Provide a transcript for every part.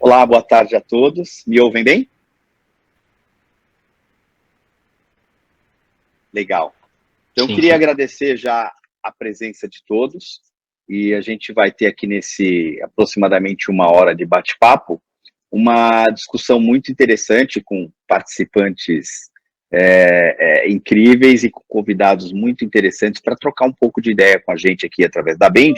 Olá, boa tarde a todos. Me ouvem bem? Legal. Então, eu queria agradecer já a presença de todos e a gente vai ter aqui nesse aproximadamente 1 hora de bate-papo uma discussão muito interessante com participantes incríveis e com convidados muito interessantes para trocar um pouco de ideia com a gente aqui através da Band,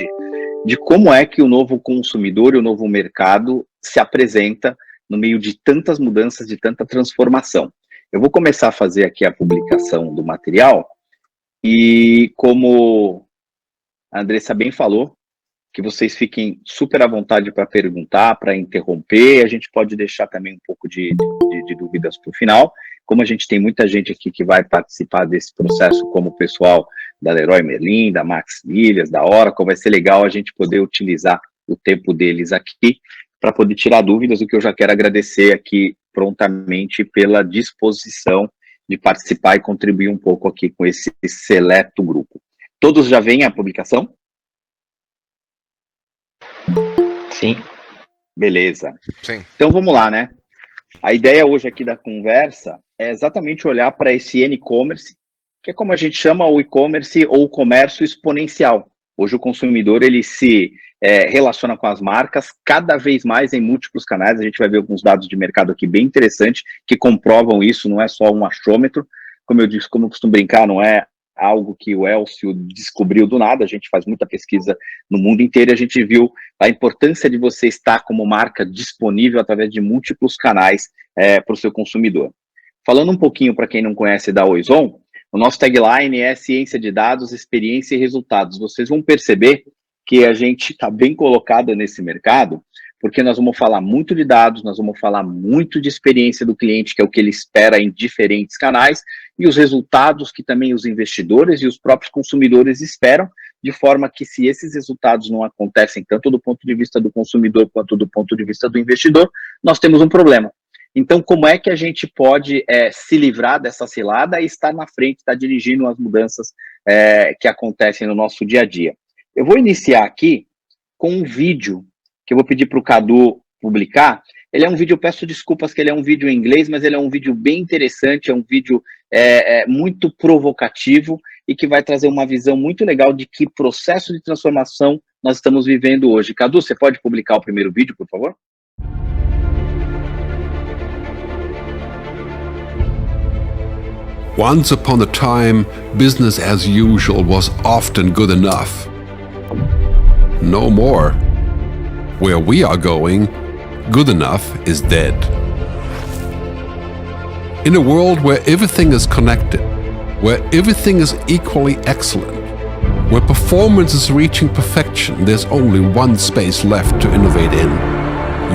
de como é que o novo consumidor e o novo mercado se apresenta no meio de tantas mudanças, de tanta transformação. Eu vou começar a fazer aqui a publicação do material e, como a Andressa bem falou, que vocês fiquem super à vontade para perguntar, para interromper. A gente pode deixar também um pouco de dúvidas para o final. Como a gente tem muita gente aqui que vai participar desse processo, como o pessoal da Leroy Merlin, da Max Milhas, da Oracle, vai ser legal a gente poder utilizar o tempo deles aqui para poder tirar dúvidas, o que eu já quero agradecer aqui prontamente pela disposição de participar e contribuir um pouco aqui com esse seleto grupo. Todos já veem a publicação? Sim. Beleza. Sim. Então vamos lá, né? A ideia hoje aqui da conversa é exatamente olhar para esse e-commerce, que é como a gente chama o e-commerce ou o comércio exponencial. Hoje o consumidor ele se relaciona com as marcas cada vez mais em múltiplos canais. A gente vai ver alguns dados de mercado aqui bem interessantes que comprovam isso, não é só um achômetro. Como eu disse, como eu costumo brincar, não é algo que o Elcio descobriu do nada, a gente faz muita pesquisa no mundo inteiro e a gente viu a importância de você estar como marca disponível através de múltiplos canais para o seu consumidor. Falando um pouquinho para quem não conhece da Oizon, o nosso tagline é ciência de dados, experiência e resultados. Vocês vão perceber que a gente está bem colocado nesse mercado, porque nós vamos falar muito de dados, nós vamos falar muito de experiência do cliente, que é o que ele espera em diferentes canais, e os resultados que também os investidores e os próprios consumidores esperam, de forma que se esses resultados não acontecem tanto do ponto de vista do consumidor quanto do ponto de vista do investidor, nós temos um problema. Então, como é que a gente pode se livrar dessa cilada e estar na frente, estar dirigindo as mudanças que acontecem no nosso dia a dia? Eu vou iniciar aqui com um vídeo que eu vou pedir para o Cadu publicar. Ele é um vídeo, eu peço desculpas que ele é um vídeo em inglês, mas ele é um vídeo bem interessante, é um vídeo muito provocativo e que vai trazer uma visão muito legal de que processo de transformação nós estamos vivendo hoje. Cadu, você pode publicar o primeiro vídeo, por favor? Once upon a time, business as usual was often good enough. No more. Where we are going, good enough is dead. In a world where everything is connected, where everything is equally excellent, where performance is reaching perfection, there's only one space left to innovate in: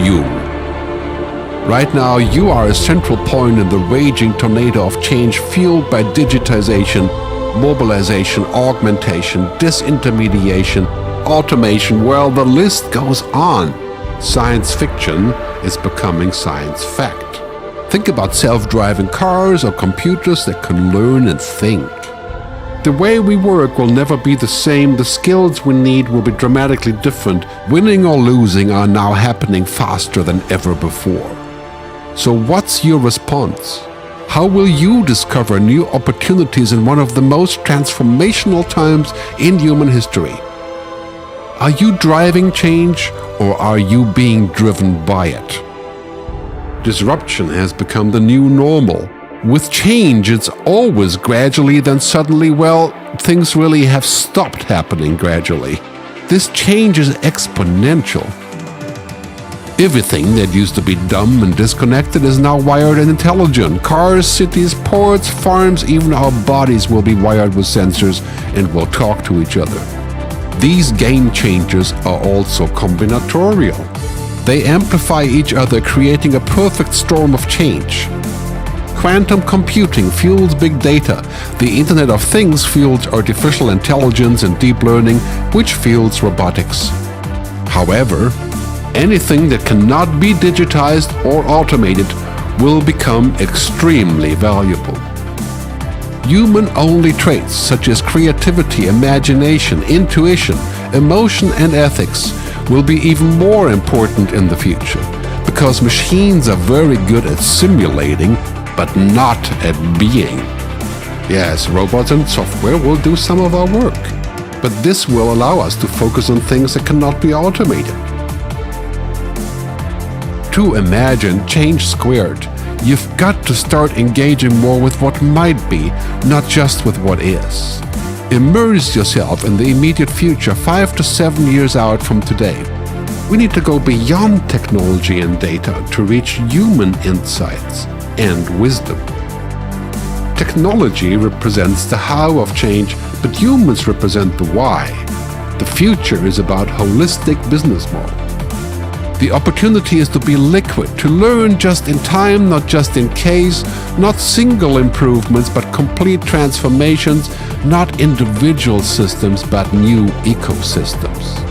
you. Right now, you are a central point in the raging tornado of change fueled by digitization, mobilization, augmentation, disintermediation, automation. Well, the list goes on. Science fiction is becoming science fact. Think about self-driving cars or computers that can learn and think. The way we work will never be the same. The skills we need will be dramatically different. Winning or losing are now happening faster than ever before. So what's your response? How will you discover new opportunities in one of the most transformational times in human history? Are you driving change, or are you being driven by it? Disruption has become the new normal. With change, it's always gradually, then suddenly, well, things really have stopped happening gradually. This change is exponential. Everything that used to be dumb and disconnected is now wired and intelligent. Cars, cities, ports, farms, even our bodies will be wired with sensors and will talk to each other. These game changers are also combinatorial. They amplify each other, creating a perfect storm of change. Quantum computing fuels big data. The Internet of Things fuels artificial intelligence and deep learning, which fuels robotics. However, anything that cannot be digitized or automated will become extremely valuable. Human-only traits such as creativity, imagination, intuition, emotion, and ethics will be even more important in the future. because machines are very good at simulating, but not at being. Yes, robots and software will do some of our work, but this will allow us to focus on things that cannot be automated. To imagine change squared, you've got to start engaging more with what might be, not just with what is. Immerse yourself in the immediate future 5 to 7 years out from today. We need to go beyond technology and data to reach human insights and wisdom. Technology represents the how of change, but humans represent the why. The future is about holistic business model. The opportunity is to be liquid, to learn just in time, not just in case, not single improvements, but complete transformations, not individual systems, but new ecosystems.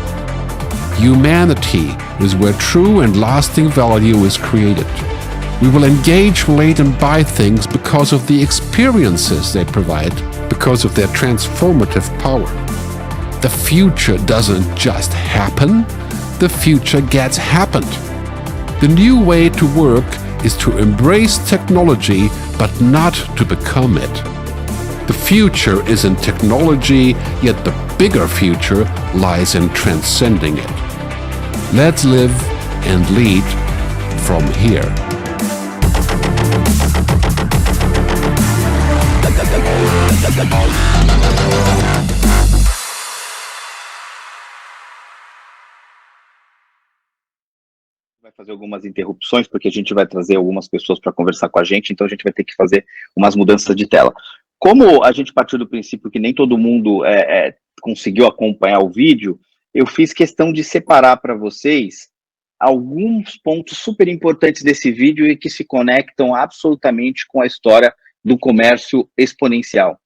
Humanity is where true and lasting value is created. We will engage, relate, and buy things because of the experiences they provide, because of their transformative power. The future doesn't just happen, the future gets happened. The new way to work is to embrace technology, but not to become it. The future is in technology, yet the bigger future lies in transcending it. Let's live and lead from here. Vai fazer algumas interrupções, porque a gente vai trazer algumas pessoas para conversar com a gente, então a gente vai ter que fazer umas mudanças de tela. Como a gente partiu do princípio que nem todo mundo conseguiu acompanhar o vídeo, eu fiz questão de separar para vocês alguns pontos super importantes desse vídeo e que se conectam absolutamente com a história do comércio exponencial.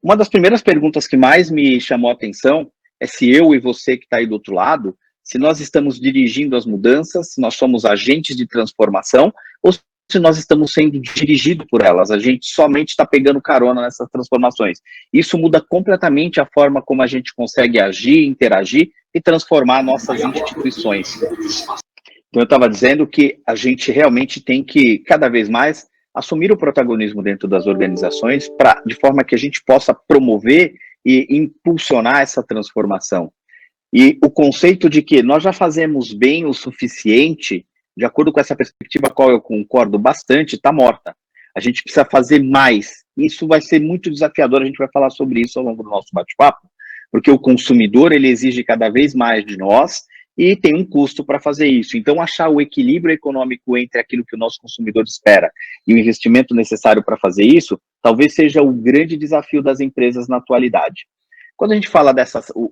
Uma das primeiras perguntas que mais me chamou a atenção é se eu e você que está aí do outro lado, se nós estamos dirigindo as mudanças, se nós somos agentes de transformação, ou se nós estamos sendo dirigidos por elas, a gente somente está pegando carona nessas transformações. Isso muda completamente a forma como a gente consegue agir, interagir e transformar nossas instituições. Então eu estava dizendo que a gente realmente tem que, cada vez mais, assumir o protagonismo dentro das organizações, de forma que a gente possa promover e impulsionar essa transformação. E o conceito de que nós já fazemos bem o suficiente, de acordo com essa perspectiva a qual eu concordo bastante, está morta. A gente precisa fazer mais. Isso vai ser muito desafiador, a gente vai falar sobre isso ao longo do nosso bate-papo, porque o consumidor ele exige cada vez mais de nós e tem um custo para fazer isso. Então, achar o equilíbrio econômico entre aquilo que o nosso consumidor espera e o investimento necessário para fazer isso, talvez seja o grande desafio das empresas na atualidade. Quando a gente fala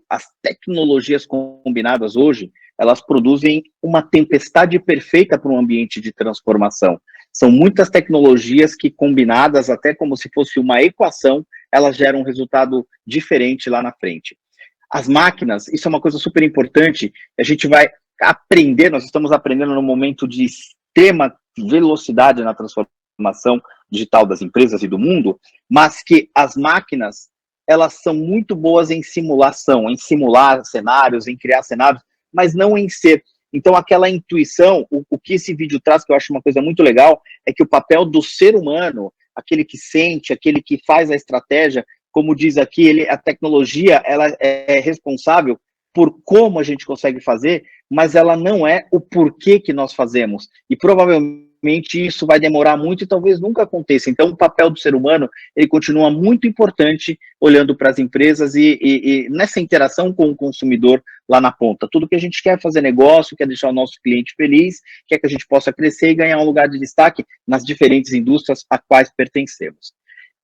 as tecnologias combinadas hoje, elas produzem uma tempestade perfeita para um ambiente de transformação. São muitas tecnologias que, combinadas até como se fosse uma equação, elas geram um resultado diferente lá na frente. As máquinas, isso é uma coisa super importante, a gente vai aprender, nós estamos aprendendo num momento de extrema velocidade na transformação digital das empresas e do mundo, mas que as máquinas, elas são muito boas em simulação, em simular cenários, em criar cenários, mas não em ser. Então, aquela intuição, o que esse vídeo traz, que eu acho uma coisa muito legal, é que o papel do ser humano, aquele que sente, aquele que faz a estratégia, como diz aqui, a tecnologia ela é responsável por como a gente consegue fazer, mas ela não é o porquê que nós fazemos. E provavelmente isso vai demorar muito e talvez nunca aconteça. Então, o papel do ser humano, ele continua muito importante olhando para as empresas e nessa interação com o consumidor lá na ponta. Tudo que a gente quer fazer negócio, quer deixar o nosso cliente feliz, quer que a gente possa crescer e ganhar um lugar de destaque nas diferentes indústrias a quais pertencemos.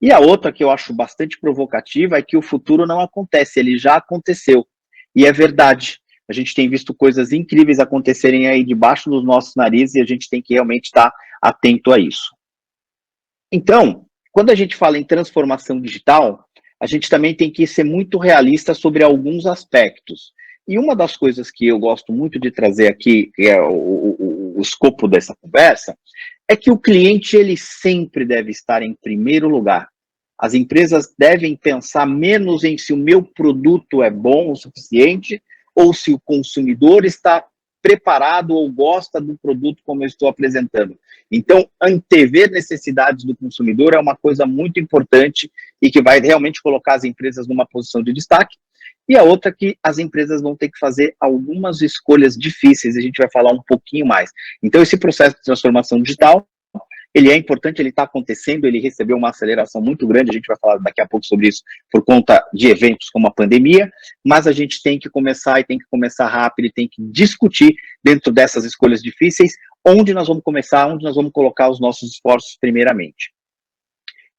E a outra que eu acho bastante provocativa é que o futuro não acontece, ele já aconteceu. E é verdade. A gente tem visto coisas incríveis acontecerem aí debaixo dos nossos narizes e a gente tem que realmente estar atento a isso. Então, quando a gente fala em transformação digital, a gente também tem que ser muito realista sobre alguns aspectos. E uma das coisas que eu gosto muito de trazer aqui, que é o escopo dessa conversa, é que o cliente ele sempre deve estar em primeiro lugar. As empresas devem pensar menos em se o meu produto é bom o suficiente ou se o consumidor está preparado ou gosta do produto como eu estou apresentando. Então, antever necessidades do consumidor é uma coisa muito importante e que vai realmente colocar as empresas numa posição de destaque. E a outra que as empresas vão ter que fazer algumas escolhas difíceis, a gente vai falar um pouquinho mais. Então, esse processo de transformação digital, ele é importante, ele está acontecendo, ele recebeu uma aceleração muito grande, a gente vai falar daqui a pouco sobre isso, por conta de eventos como a pandemia, mas a gente tem que começar e tem que começar rápido, e tem que discutir dentro dessas escolhas difíceis, onde nós vamos começar, onde nós vamos colocar os nossos esforços primeiramente.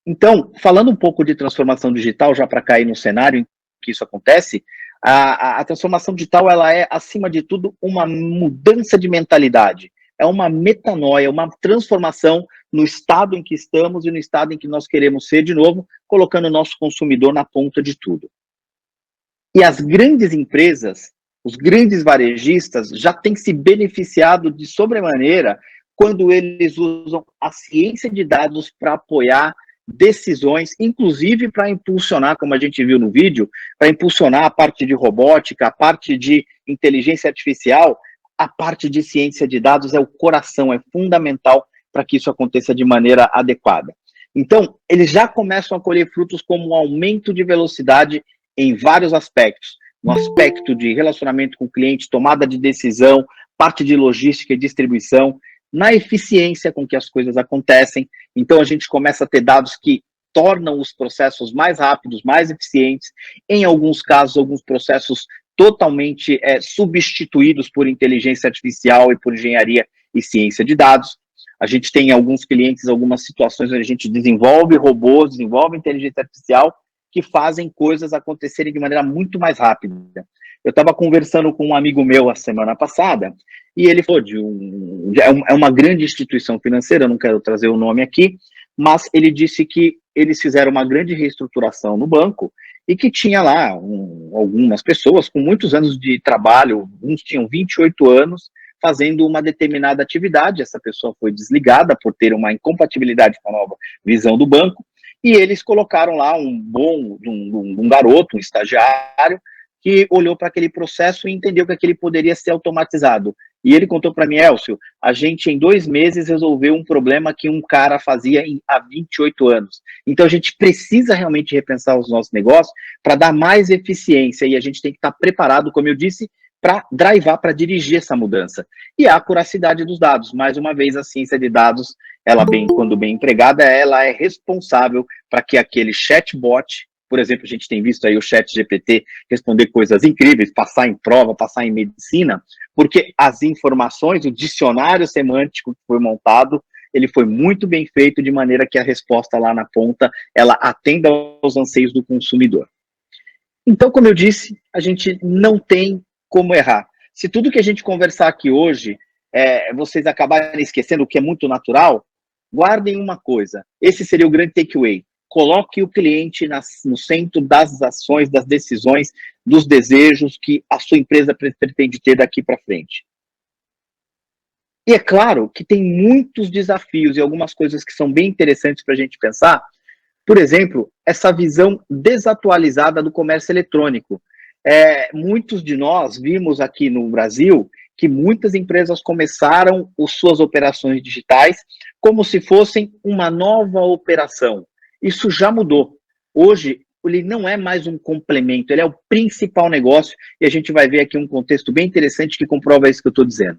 Então, falando um pouco de transformação digital, já para cair no cenário em que isso acontece, a transformação digital, ela é, acima de tudo, uma mudança de mentalidade, é uma metanoia, uma transformação no estado em que estamos e no estado em que nós queremos ser de novo, colocando o nosso consumidor na ponta de tudo. E as grandes empresas, os grandes varejistas, já têm se beneficiado de sobremaneira quando eles usam a ciência de dados para apoiar decisões, inclusive para impulsionar, como a gente viu no vídeo, para impulsionar a parte de robótica, a parte de inteligência artificial, a parte de ciência de dados é o coração, é fundamental para que isso aconteça de maneira adequada. Então, eles já começam a colher frutos como um aumento de velocidade em vários aspectos. No aspecto de relacionamento com o cliente, tomada de decisão, parte de logística e distribuição, na eficiência com que as coisas acontecem. Então, a gente começa a ter dados que tornam os processos mais rápidos, mais eficientes. Em alguns casos, alguns processos totalmente substituídos por inteligência artificial e por engenharia e ciência de dados. A gente tem alguns clientes, algumas situações onde a gente desenvolve robôs, desenvolve inteligência artificial que fazem coisas acontecerem de maneira muito mais rápida. Eu estava conversando com um amigo meu a semana passada e ele falou é uma grande instituição financeira, eu não quero trazer o nome aqui, mas ele disse que eles fizeram uma grande reestruturação no banco e que tinha lá algumas pessoas com muitos anos de trabalho, uns tinham 28 anos, fazendo uma determinada atividade. Essa pessoa foi desligada por ter uma incompatibilidade com a nova visão do banco, e eles colocaram lá um garoto, um estagiário, que olhou para aquele processo e entendeu que aquele poderia ser automatizado. E ele contou para mim, Elcio, a gente em 2 meses resolveu um problema que um cara fazia há 28 anos. Então a gente precisa realmente repensar os nossos negócios para dar mais eficiência, e a gente tem que estar preparado, como eu disse, para drivar, para dirigir essa mudança. E a acuracidade dos dados. Mais uma vez, a ciência de dados, ela quando bem empregada, ela é responsável para que aquele chatbot, por exemplo, a gente tem visto aí o ChatGPT responder coisas incríveis, passar em prova, passar em medicina, porque as informações, o dicionário semântico que foi montado, ele foi muito bem feito de maneira que a resposta lá na ponta, ela atenda aos anseios do consumidor. Então, como eu disse, a gente não tem como errar. Se tudo que a gente conversar aqui hoje, vocês acabarem esquecendo, o que é muito natural, guardem uma coisa, esse seria o grande takeaway. Coloque o cliente no centro das ações, das decisões, dos desejos que a sua empresa pretende ter daqui para frente. E é claro que tem muitos desafios e algumas coisas que são bem interessantes para a gente pensar. Por exemplo, essa visão desatualizada do comércio eletrônico. Muitos de nós vimos aqui no Brasil que muitas empresas começaram as suas operações digitais como se fossem uma nova operação. Isso já mudou. Hoje, ele não é mais um complemento, ele é o principal negócio, e a gente vai ver aqui um contexto bem interessante que comprova isso que eu estou dizendo.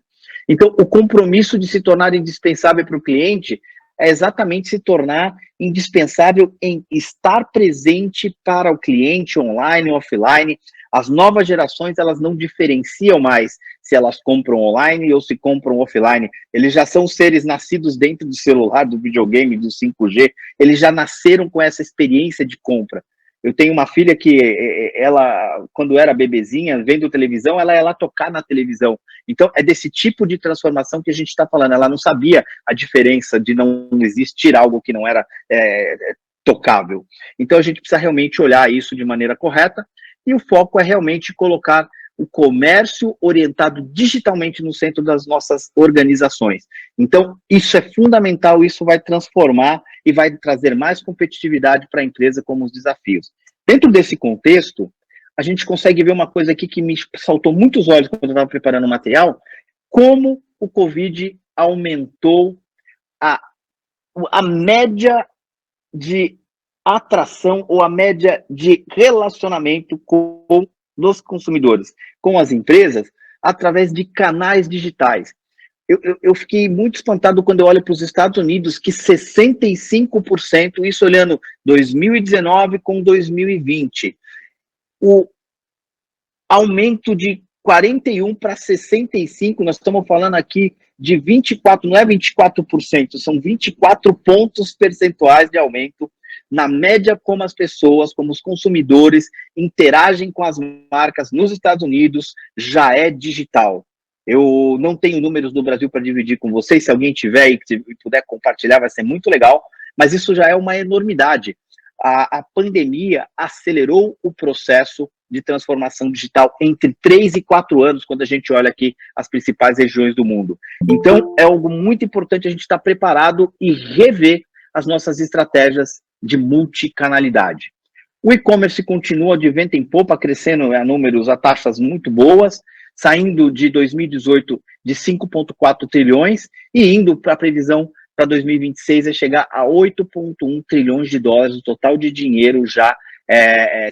Então, o compromisso de se tornar indispensável para o cliente é exatamente se tornar indispensável em estar presente para o cliente online ou offline. As novas gerações, elas não diferenciam mais se elas compram online ou se compram offline. Eles já são seres nascidos dentro do celular, do videogame, do 5G. Eles já nasceram com essa experiência de compra. Eu tenho uma filha que ela, quando era bebezinha, vendo televisão, ela ia lá tocar na televisão. Então, é desse tipo de transformação que a gente está falando. Ela não sabia a diferença de não existir algo que não era tocável. Então, a gente precisa realmente olhar isso de maneira correta, e o foco é realmente colocar o comércio orientado digitalmente no centro das nossas organizações. Então, isso é fundamental, isso vai transformar e vai trazer mais competitividade para a empresa como os desafios. Dentro desse contexto, a gente consegue ver uma coisa aqui que me saltou muitos olhos quando eu estava preparando o material, como o Covid aumentou a média de atração ou a média de relacionamento com os consumidores, com as empresas, através de canais digitais. Eu fiquei muito espantado quando eu olho para os Estados Unidos, que 65%, isso olhando 2019 com 2020, o aumento de 41 para 65, nós estamos falando aqui de 24, não é 24%, são 24 pontos percentuais de aumento na média como as pessoas, como os consumidores interagem com as marcas nos Estados Unidos, já é digital. Eu não tenho números do Brasil para dividir com vocês, se alguém tiver e puder compartilhar, vai ser muito legal, mas isso já é uma enormidade. A pandemia acelerou o processo de transformação digital entre 3 e 4 anos, quando a gente olha aqui as principais regiões do mundo. Então, é algo muito importante a gente estar preparado e rever as nossas estratégias de multicanalidade. O e-commerce continua de vento em popa, crescendo a números, a taxas muito boas, saindo de 2018 de 5,4 trilhões e indo para a previsão para 2026 é chegar a 8,1 trilhões de dólares, o total de dinheiro já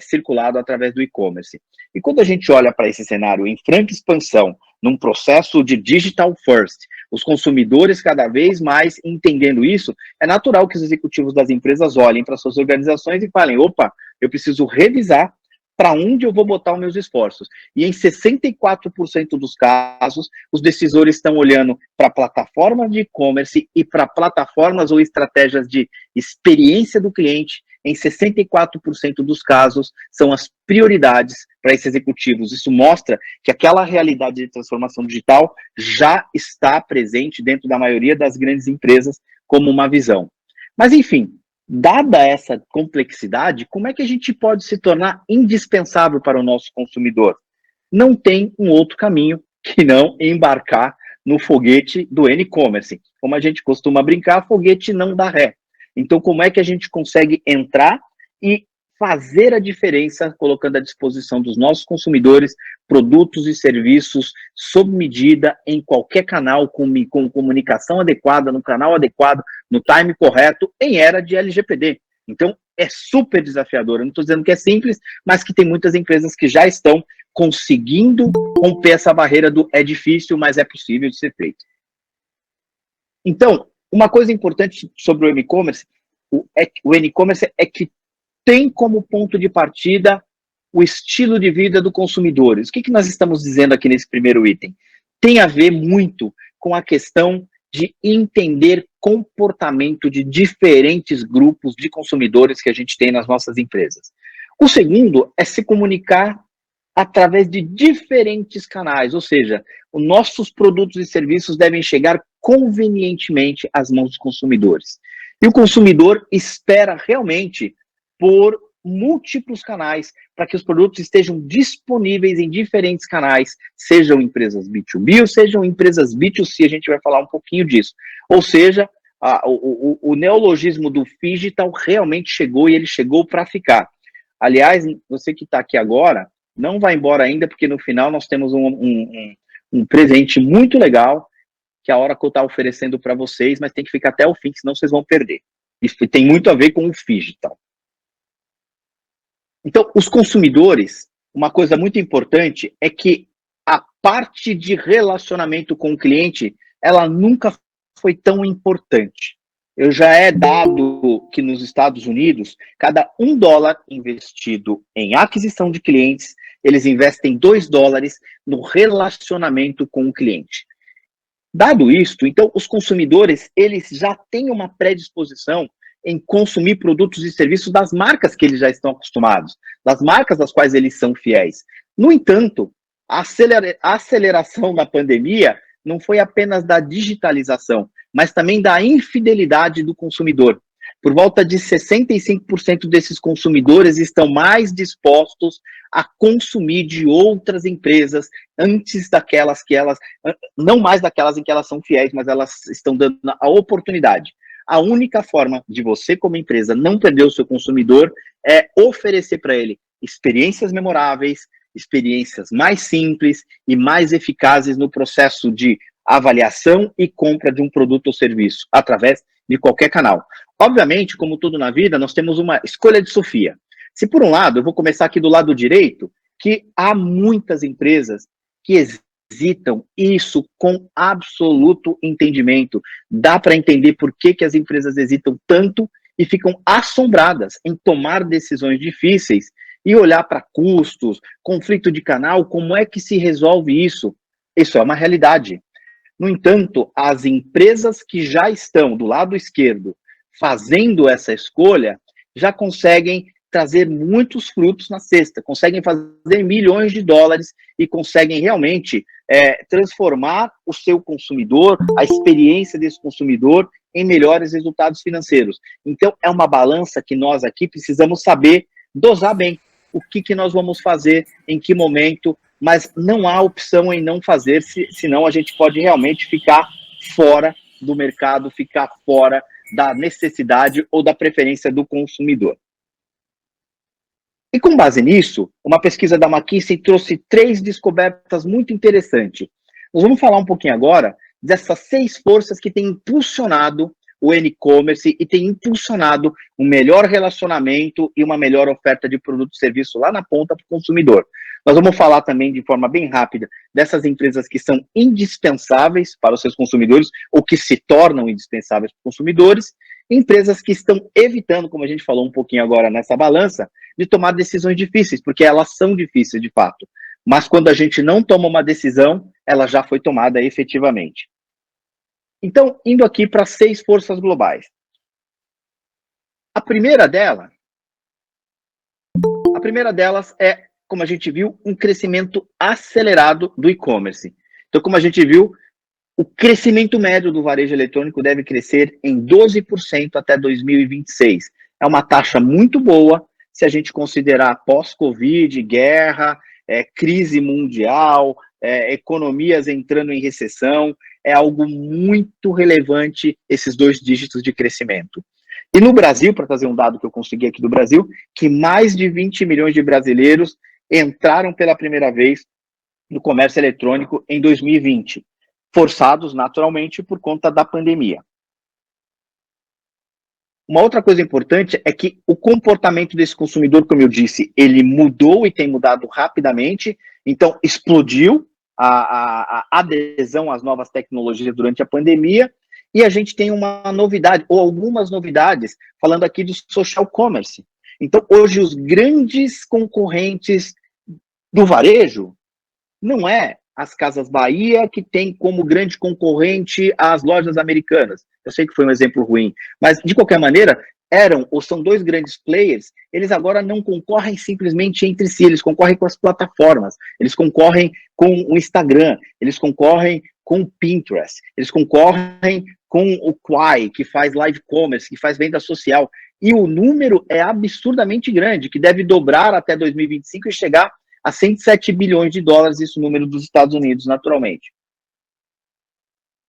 circulado através do e-commerce. E quando a gente olha para esse cenário em franca expansão, num processo de digital first, os consumidores cada vez mais entendendo isso, é natural que os executivos das empresas olhem para suas organizações e falem, opa, eu preciso revisar para onde eu vou botar os meus esforços. E em 64% dos casos, os decisores estão olhando para plataformas de e-commerce e para plataformas ou estratégias de experiência do cliente. Em 64% dos casos, são as prioridades para esses executivos. Isso mostra que aquela realidade de transformação digital já está presente dentro da maioria das grandes empresas como uma visão. Mas, enfim, dada essa complexidade, como é que a gente pode se tornar indispensável para o nosso consumidor? Não tem um outro caminho que não embarcar no foguete do e-commerce. Como a gente costuma brincar, foguete não dá ré. Então, como é que a gente consegue entrar e fazer a diferença, colocando à disposição dos nossos consumidores produtos e serviços sob medida, em qualquer canal, com comunicação adequada, no canal adequado, no time correto, em era de LGPD. Então, é super desafiador. Eu não estou dizendo que é simples, mas que tem muitas empresas que já estão conseguindo romper essa barreira do é difícil, mas é possível de ser feito. Então, uma coisa importante sobre o e-commerce, o e-commerce é que tem como ponto de partida o estilo de vida do consumidor. O que nós estamos dizendo aqui nesse primeiro item? Tem a ver muito com a questão de entender comportamento de diferentes grupos de consumidores que a gente tem nas nossas empresas. O segundo é se comunicar através de diferentes canais, ou seja, os nossos produtos e serviços devem chegar convenientemente às mãos dos consumidores. E o consumidor espera realmente por múltiplos canais para que os produtos estejam disponíveis em diferentes canais, sejam empresas B2B ou sejam empresas B2C, a gente vai falar um pouquinho disso. Ou seja, o neologismo do phygital realmente chegou e ele chegou para ficar. Aliás, você que está aqui agora, não vai embora ainda, porque no final nós temos um presente muito legal que a Oracle está oferecendo para vocês, mas tem que ficar até o fim, senão vocês vão perder. Isso tem muito a ver com o phygital. Então, os consumidores, uma coisa muito importante é que a parte de relacionamento com o cliente, ela nunca foi tão importante. Já é dado que nos Estados Unidos, cada $1 investido em aquisição de clientes, eles investem $2 no relacionamento com o cliente. Dado isto, então, os consumidores, eles já têm uma predisposição em consumir produtos e serviços das marcas que eles já estão acostumados, das marcas das quais eles são fiéis. No entanto, a aceleração da pandemia não foi apenas da digitalização, mas também da infidelidade do consumidor. Por volta de 65% desses consumidores estão mais dispostos a consumir de outras empresas antes daquelas que elas, não mais daquelas em que elas são fiéis, mas elas estão dando a oportunidade. A única forma de você, como empresa, não perder o seu consumidor é oferecer para ele experiências memoráveis, experiências mais simples e mais eficazes no processo de avaliação e compra de um produto ou serviço, através de qualquer canal. Obviamente, como tudo na vida, nós temos uma escolha de Sofia. Se por um lado, eu vou começar aqui do lado direito, que há muitas empresas que hesitam, isso com absoluto entendimento. Dá para entender por que as empresas hesitam tanto e ficam assombradas em tomar decisões difíceis e olhar para custos, conflito de canal, como é que se resolve isso? Isso é uma realidade. No entanto, as empresas que já estão do lado esquerdo fazendo essa escolha, já conseguem trazer muitos frutos na cesta, conseguem fazer milhões de dólares e conseguem realmente transformar o seu consumidor, a experiência desse consumidor, em melhores resultados financeiros. Então, é uma balança que nós aqui precisamos saber dosar bem. O que nós vamos fazer, em que momento, mas não há opção em não fazer, senão a gente pode realmente ficar fora do mercado, ficar fora da necessidade ou da preferência do consumidor. E com base nisso, uma pesquisa da McKinsey trouxe 3 descobertas muito interessantes. Nós vamos falar um pouquinho agora dessas 6 forças que têm impulsionado o e-commerce e têm impulsionado um melhor relacionamento e uma melhor oferta de produto e serviço lá na ponta para o consumidor. Nós vamos falar também de forma bem rápida dessas empresas que são indispensáveis para os seus consumidores ou que se tornam indispensáveis para os consumidores, empresas que estão evitando, como a gente falou um pouquinho agora nessa balança, de tomar decisões difíceis, porque elas são difíceis de fato. Mas quando a gente não toma uma decisão, ela já foi tomada efetivamente. Então, indo aqui para 6 forças globais. A primeira delas é, como a gente viu, um crescimento acelerado do e-commerce. Então, como a gente viu, o crescimento médio do varejo eletrônico deve crescer em 12% até 2026. É uma taxa muito boa se a gente considerar pós-Covid, guerra, crise mundial, economias entrando em recessão. É algo muito relevante esses 2 dígitos de crescimento. E no Brasil, para trazer um dado que eu consegui aqui do Brasil, que mais de 20 milhões de brasileiros entraram pela primeira vez no comércio eletrônico em 2020, forçados naturalmente por conta da pandemia. Uma outra coisa importante é que o comportamento desse consumidor, como eu disse, ele mudou e tem mudado rapidamente, então explodiu a adesão às novas tecnologias durante a pandemia, e a gente tem uma novidade, ou algumas novidades, falando aqui do social commerce. Então, hoje, os grandes concorrentes do varejo não é as Casas Bahia, que tem como grande concorrente as lojas americanas. Eu sei que foi um exemplo ruim, mas, de qualquer maneira, eram ou são 2 grandes players, eles agora não concorrem simplesmente entre si, eles concorrem com as plataformas, eles concorrem com o Instagram, eles concorrem com o Pinterest, eles concorrem com o Quai, que faz live commerce, que faz venda social, e o número é absurdamente grande, que deve dobrar até 2025 e chegar a 107 bilhões de dólares, esse número dos Estados Unidos, naturalmente.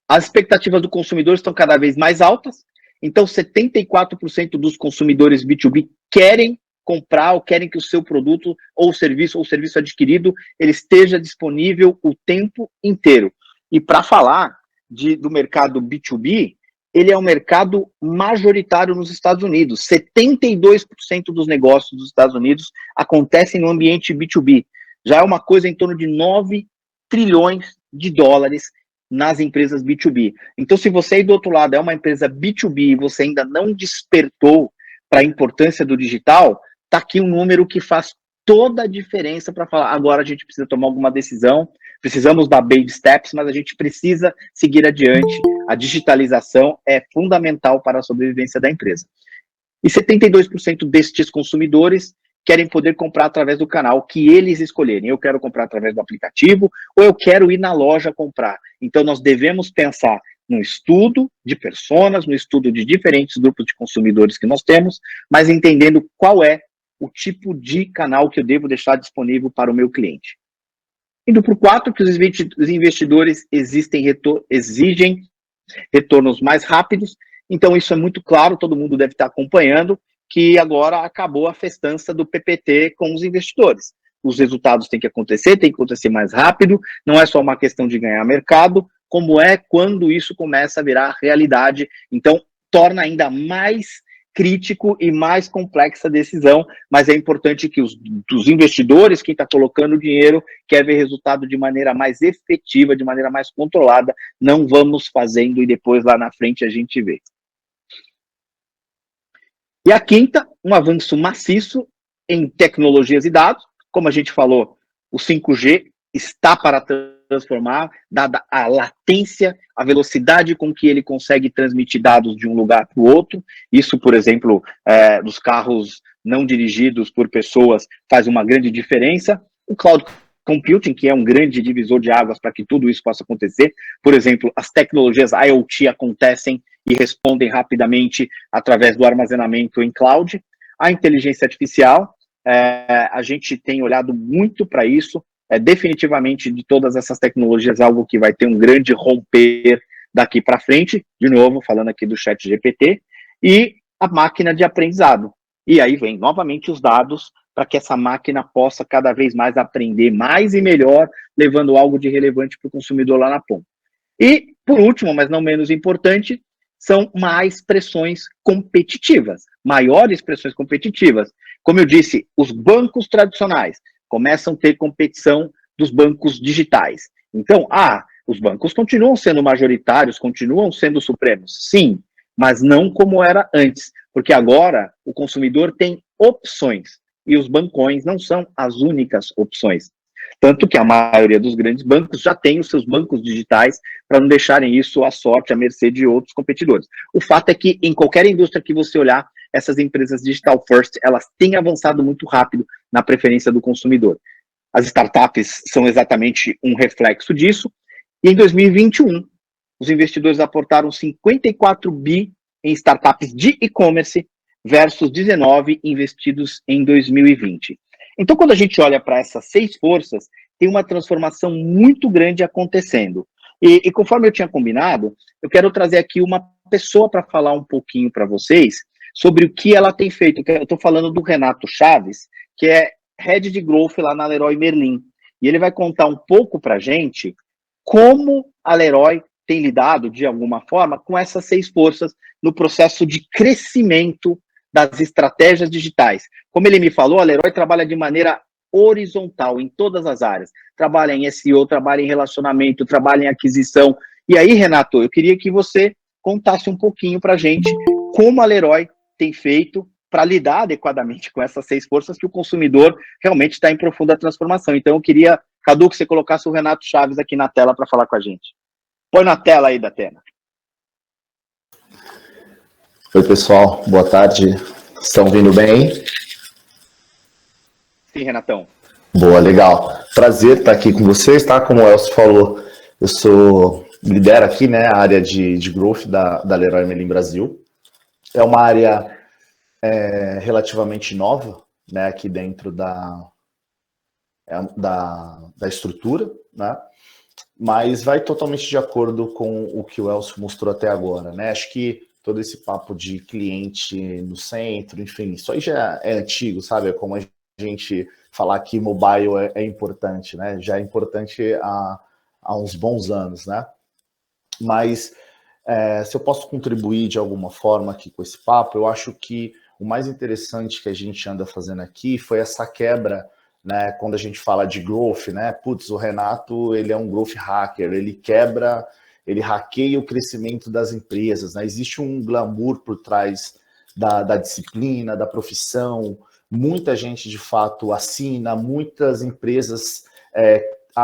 As expectativas do consumidor estão cada vez mais altas, então 74% dos consumidores B2B querem comprar ou querem que o seu produto ou serviço adquirido ele esteja disponível o tempo inteiro. E para falar do mercado B2B, ele é um mercado majoritário nos Estados Unidos. 72% dos negócios dos Estados Unidos acontecem no ambiente B2B. Já é uma coisa em torno de 9 trilhões de dólares nas empresas B2B. Então, se você aí do outro lado é uma empresa B2B e você ainda não despertou para a importância do digital, está aqui um número que faz toda a diferença para falar, agora a gente precisa tomar alguma decisão, precisamos dar baby steps, mas a gente precisa seguir adiante. A digitalização é fundamental para a sobrevivência da empresa. E 72% destes consumidores querem poder comprar através do canal que eles escolherem. Eu quero comprar através do aplicativo ou eu quero ir na loja comprar. Então, nós devemos pensar no estudo de personas, no estudo de diferentes grupos de consumidores que nós temos, mas entendendo qual é o tipo de canal que eu devo deixar disponível para o meu cliente. Indo para o 4, que os investidores exigem retornos mais rápidos, então isso é muito claro, todo mundo deve estar acompanhando, que agora acabou a festança do PPT com os investidores. os resultados têm que acontecer mais rápido, não é só uma questão de ganhar mercado, como é quando isso começa a virar realidade. Então, torna ainda mais crítico e mais complexa a decisão, mas é importante que os investidores, quem está colocando dinheiro, quer ver resultado de maneira mais efetiva, de maneira mais controlada, não vamos fazendo e depois lá na frente a gente vê. E a quinta, um avanço maciço em tecnologias e dados, como a gente falou, o 5G está para transformar, dada a latência, a velocidade com que ele consegue transmitir dados de um lugar para o outro. Isso, por exemplo, nos carros não dirigidos por pessoas, faz uma grande diferença. O cloud computing, que é um grande divisor de águas para que tudo isso possa acontecer. Por exemplo, as tecnologias IoT acontecem e respondem rapidamente através do armazenamento em cloud. A inteligência artificial, a gente tem olhado muito para isso. Definitivamente, de todas essas tecnologias, algo que vai ter um grande romper daqui para frente, de novo, falando aqui do ChatGPT, e a máquina de aprendizado. E aí vem, novamente, os dados para que essa máquina possa cada vez mais aprender mais e melhor, levando algo de relevante para o consumidor lá na ponta. E, por último, mas não menos importante, são mais pressões competitivas, maiores pressões competitivas. Como eu disse, os bancos tradicionais começam a ter competição dos bancos digitais. Então, os bancos continuam sendo majoritários, continuam sendo supremos, sim, mas não como era antes, porque agora o consumidor tem opções e os bancões não são as únicas opções. Tanto que a maioria dos grandes bancos já tem os seus bancos digitais para não deixarem isso à sorte, à mercê de outros competidores. O fato é que em qualquer indústria que você olhar, essas empresas digital first, elas têm avançado muito rápido na preferência do consumidor. As startups são exatamente um reflexo disso. E em 2021, os investidores aportaram 54 bi em startups de e-commerce versus 19 investidos em 2020. Então, quando a gente olha para essas 6 forças, tem uma transformação muito grande acontecendo. E conforme eu tinha combinado, eu quero trazer aqui uma pessoa para falar um pouquinho para vocês sobre o que ela tem feito. Eu estou falando do Renato Chaves, que é Head de Growth lá na Leroy Merlin. E ele vai contar um pouco para a gente como a Leroy tem lidado, de alguma forma, com essas 6 forças no processo de crescimento das estratégias digitais. Como ele me falou, a Leroy trabalha de maneira horizontal em todas as áreas. Trabalha em SEO, trabalha em relacionamento, trabalha em aquisição. E aí, Renato, eu queria que você contasse um pouquinho para a gente como a Leroy tem feito para lidar adequadamente com essas 6 forças que o consumidor realmente está em profunda transformação. Então, eu queria, Cadu, que você colocasse o Renato Chaves aqui na tela para falar com a gente. Põe na tela aí, Datena. Oi, pessoal. Boa tarde. Estão ouvindo bem? Sim, Renatão. Boa, legal. Prazer estar aqui com vocês, tá? Como o Elcio falou, eu lidero aqui, né, a área de growth da Leroy Merlin Brasil. É uma área relativamente nova, né, aqui dentro da estrutura, né? Mas vai totalmente de acordo com o que o Elcio mostrou até agora, né? Acho que todo esse papo de cliente no centro, enfim, isso aí já é antigo, sabe? É como a gente falar que mobile é importante, né? Já é importante há uns bons anos, né? Mas se eu posso contribuir de alguma forma aqui com esse papo, eu acho que o mais interessante que a gente anda fazendo aqui foi essa quebra, né? Quando a gente fala de growth, né? Putz, o Renato, ele é um growth hacker, ele hackeia o crescimento das empresas, né? Existe um glamour por trás da disciplina, da profissão. Muita gente, de fato, assina, muitas empresas...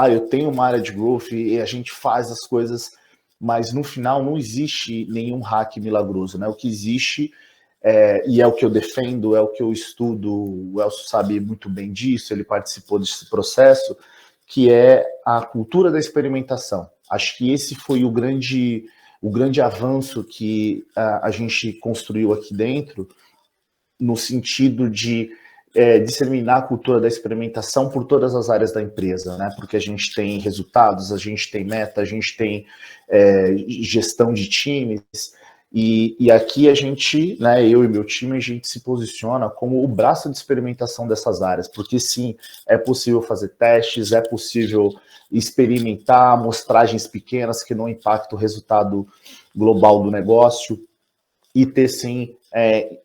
eu tenho uma área de growth e a gente faz as coisas, mas no final não existe nenhum hack milagroso, né? O que existe, e é o que eu defendo, é o que eu estudo, o Elcio sabe muito bem disso, ele participou desse processo, que é a cultura da experimentação. Acho que esse foi o grande avanço que a gente construiu aqui dentro, no sentido de disseminar a cultura da experimentação por todas as áreas da empresa, né? Porque a gente tem resultados, a gente tem meta, a gente tem gestão de times, E aqui a gente, né, eu e meu time, a gente se posiciona como o braço de experimentação dessas áreas, porque sim, é possível fazer testes, é possível experimentar amostragens pequenas que não impactam o resultado global do negócio, e ter sim,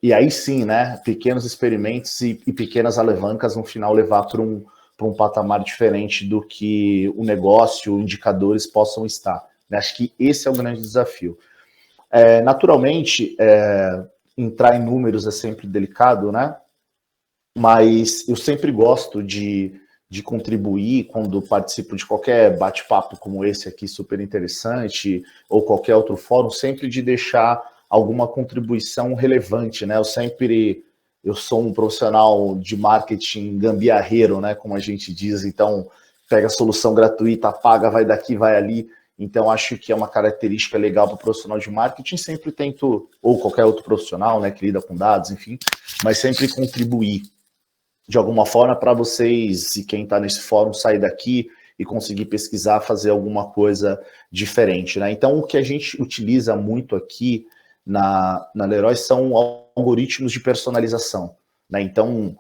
e aí sim, né, pequenos experimentos e pequenas alavancas no final levar para um patamar diferente do que o negócio, indicadores possam estar. Acho que esse é o grande desafio. Naturalmente, entrar em números é sempre delicado, né? Mas eu sempre gosto de contribuir quando participo de qualquer bate-papo como esse aqui, super interessante, ou qualquer outro fórum, sempre de deixar alguma contribuição relevante, né? Eu sou um profissional de marketing gambiarreiro, né? Como a gente diz, então pega a solução gratuita, paga, vai daqui, vai ali. Então, acho que é uma característica legal para o profissional de marketing. Sempre tento, ou qualquer outro profissional, né, que lida com dados, enfim, mas sempre contribuir de alguma forma para vocês e quem está nesse fórum sair daqui e conseguir pesquisar, fazer alguma coisa diferente, né? Então, o que a gente utiliza muito aqui na Leroy são algoritmos de personalização, né? Então,